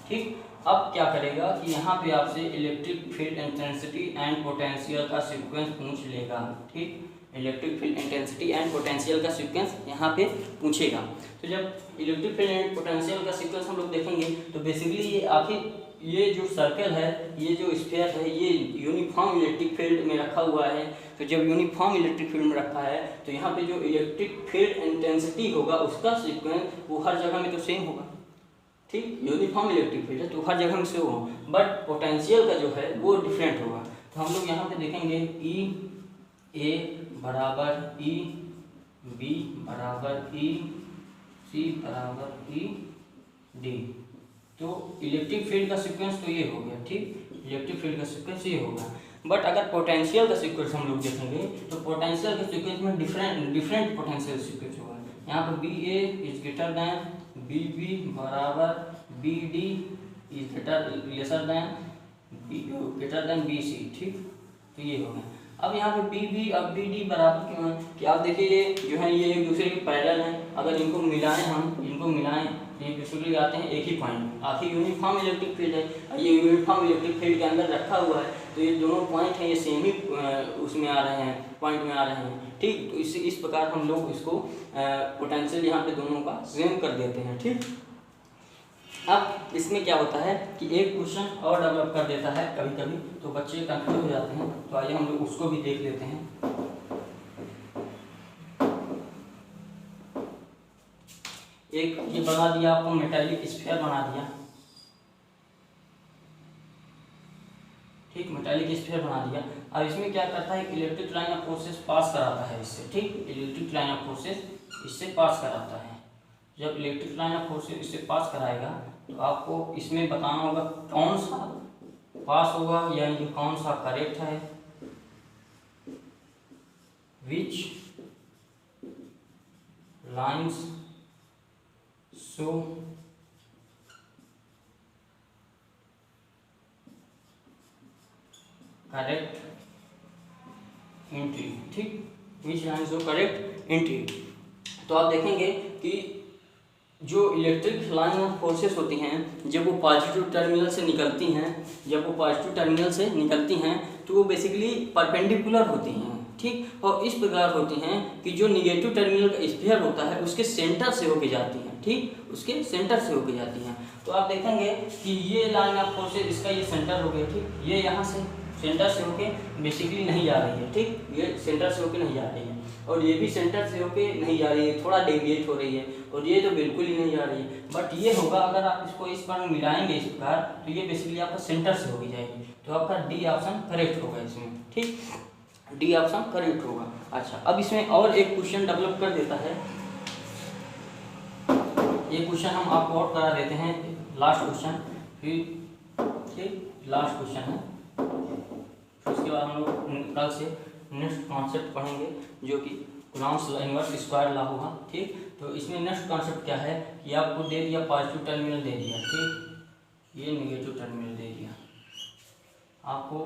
ठीक, अब क्या करेगा कि यहाँ पे आपसे electric field intensity and potential का सीक्वेंस पूछ लेगा। ठीक, electric field intensity and potential का सीक्वेंस यहाँ पे पूछेगा। तो जब इलेक्ट्रिक फील्ड एंड पोटेंशियल का सीक्वेंस हम लोग देखेंगे तो बेसिकली ये आखिर ये जो सर्कल है, ये जो स्फीयर है, ये यूनिफॉर्म इलेक्ट्रिक फील्ड में रखा हुआ है। तो जब यूनिफॉर्म इलेक्ट्रिक फील्ड में रखा है तो यहाँ पे जो इलेक्ट्रिक फील्ड इंटेंसिटी होगा उसका सीक्वेंस वो हर जगह में तो सेम होगा, ठीक। यूनिफॉर्म इलेक्ट्रिक फील्ड है तो हर जगह में सेम होगा, बट पोटेंशियल का जो है वो डिफरेंट होगा। तो हम लोग यहाँ पे देखेंगे ई ए बराबर ई बी बराबर ई सी बराबर ई डी। तो इलेक्ट्रिक फील्ड का सीक्वेंस तो ये हो गया, ठीक। इलेक्ट्रिक फील्ड का सीक्वेंस ये होगा, बट अगर पोटेंशियल का सीक्वेंस हम लोग देखेंगे तो पोटेंशियल के सीक्वेंस में डिफरेंट पोटेंशियल सीक्वेंस होगा। यहाँ पर V A is greater than B B बराबर V D is lesser than B C, ठीक। तो ये हो गया। अब यहाँ पे बी बी अब बी डी बराबर क्यों है कि आप देखिए ये जो है ये एक दूसरे के पैरेलल हैं। अगर इनको मिलाएं, हम इनको मिलाएं तो ये बेसिकली आते हैं एक ही पॉइंट। आखिर यूनिफॉर्म इलेक्ट्रिक फील्ड है, ये यूनिफॉर्म इलेक्ट्रिक फील्ड के अंदर रखा हुआ है, तो ये दोनों पॉइंट हैं ये सेम ही उसमें आ रहे हैं, पॉइंट में आ रहे हैं, ठीक। तो इस प्रकार हम लोग इसको पोटेंशियल यहाँ पे दोनों का सेम कर देते हैं, ठीक। अब इसमें क्या होता है कि एक क्वेश्चन और डेवलप कर देता है कभी कभी, तो बच्चे कंफ्यूज हो जाते हैं। तो आइए हम लोग उसको भी देख लेते हैं। एक ये बना दिया आपको, मेटालिक स्फीयर बना दिया, ठीक। मेटालिक स्फीयर बना दिया। अब इसमें क्या करता है, इलेक्ट्रिक लाइन ऑफ फोर्सेस पास कराता है इससे, ठीक। इलेक्ट्रिक लाइन ऑफ फोर्सेस इससे पास कराता है। जब इलेक्ट्रिक लाइन ऑफ फोर्सेस इससे पास कराएगा तो आपको इसमें बताना होगा कौन सा पास होगा, यानी कि कौन सा करेक्ट है। विच लाइन्स शो करेक्ट एंट्री, ठीक। विच लाइन्स शो करेक्ट एंट्री। तो आप देखेंगे कि जो इलेक्ट्रिक लाइन ऑफ फोर्सेस होती हैं, जब वो पॉजिटिव टर्मिनल से निकलती हैं, तो वो बेसिकली परपेंडिकुलर होती हैं, ठीक। और इस प्रकार होती हैं कि जो निगेटिव टर्मिनल का स्फीयर होता है उसके सेंटर से होके जाती हैं, ठीक। उसके सेंटर से होके जाती हैं। तो आप देखेंगे कि ये लाइन ऑफ फोर्सेस, इसका ये सेंटर हो गया, ठीक। ये यहाँ से सेंटर से होके बेसिकली नहीं जा रही है, ठीक। ये सेंटर से होके नहीं जा रही है, और ये भी सेंटर से होके नहीं जा रही है, थोड़ा डेविएट हो रही है, और ये तो बिल्कुल ही नहीं जा रही है। बट ये होगा, अगर आप इसको इस पर मिलाएंगे इस प्रकार, तो ये बेसिकली आपका सेंटर से होगी जाएगी। तो आपका डी ऑप्शन करेक्ट होगा इसमें, ठीक। डी ऑप्शन करेक्ट होगा। अच्छा, अब इसमें और एक क्वेश्चन डेवलप कर देता है। ये क्वेश्चन हम आपको और करा देते हैं, लास्ट क्वेश्चन, फिर ठीक लास्ट क्वेश्चन है। फिर उसके बाद हम लोग कल से नेक्स्ट कॉन्सेप्ट पढ़ेंगे जो कि कूलॉम्स इनवर्स स्क्वायर लॉ होगा, ठीक। तो इसमें नेक्स्ट कॉन्सेप्ट क्या है कि आपको दे दिया पॉजिटिव टर्मिनल दे दिया, ठीक। ये नेगेटिव टर्मिनल दे दिया आपको।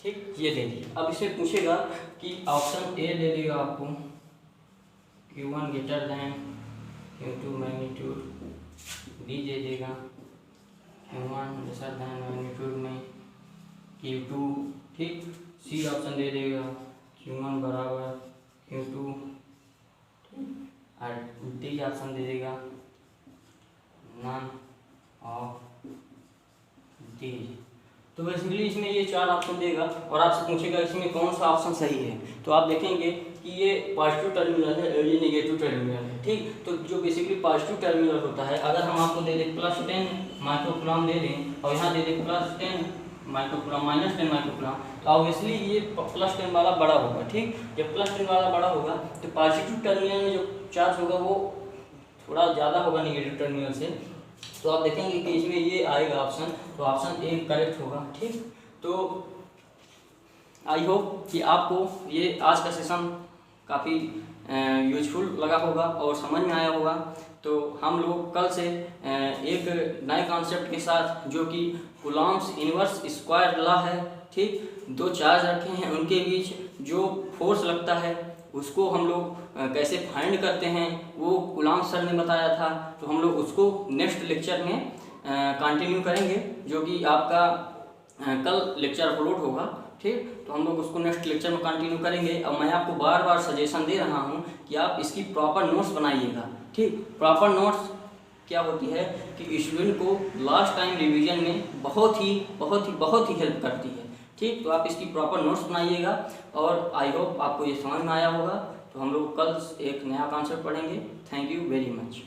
ठीक, ये दे दिया। अब इसमें पूछेगा कि ऑप्शन ए दे देगा आपको Q1 greater than Q2 magnitude, B दे देगा Q1 लेसर दैन मैग्नीट्यूड में Q2, ठीक। सी ऑप्शन दे देगा Q1 बराबर Q2, और डी ऑप्शन दे देगा नन ऑफ डी। तो बेसिकली इसमें ये चार ऑप्शन देगा और आपसे पूछेगा इसमें कौन सा ऑप्शन सही है। तो आप देखेंगे कि ये पॉजिटिव टर्मिनल है और ये नेगेटिव टर्मिनल है, ठीक। तो जो बेसिकली पॉजिटिव टर्मिनल होता है, अगर हम आपको दे दें +10 माइक्रोकूलम दे दें और यहाँ दे दें +10 माइक्रोकूलम -10 माइक्रोकूलम, तो ऑब्वियसली ये +10 वाला बड़ा होगा, ठीक। जब +10 वाला बड़ा होगा तो पॉजिटिव टर्मिनल में जो चार्ज होगा वो थोड़ा ज़्यादा होगा नेगेटिव टर्मिनल से। तो आप देखेंगे कि इसमें ये आएगा ऑप्शन, तो ऑप्शन ए करेक्ट होगा, ठीक। तो आई होप कि आपको ये आज का सेशन काफ़ी यूजफुल लगा होगा और समझ में आया होगा। तो हम लोग कल से एक नए कॉन्सेप्ट के साथ, जो कि कूलॉम्स इनवर्स स्क्वायर लॉ है, ठीक, दो चार्ज रखे हैं उनके बीच जो फोर्स लगता है उसको हम लोग कैसे फाइंड करते हैं वो कूलॉम्स सर ने बताया था। तो हम लोग उसको नेक्स्ट लेक्चर में कंटिन्यू करेंगे, जो कि आपका कल लेक्चर अपलोड होगा, ठीक। तो हम लोग उसको नेक्स्ट लेक्चर में कंटिन्यू करेंगे। अब मैं आपको बार बार सजेशन दे रहा हूँ कि आप इसकी प्रॉपर नोट्स बनाइएगा, ठीक। प्रॉपर नोट्स क्या होती है कि स्टूडेंट को लास्ट टाइम रिवीजन में बहुत ही हेल्प करती है, ठीक। तो आप इसकी प्रॉपर नोट्स बनाइएगा और आई होप आपको ये समझ में आया होगा। तो हम लोग कल एक नया कॉन्सेप्ट पढ़ेंगे। Thank you very much.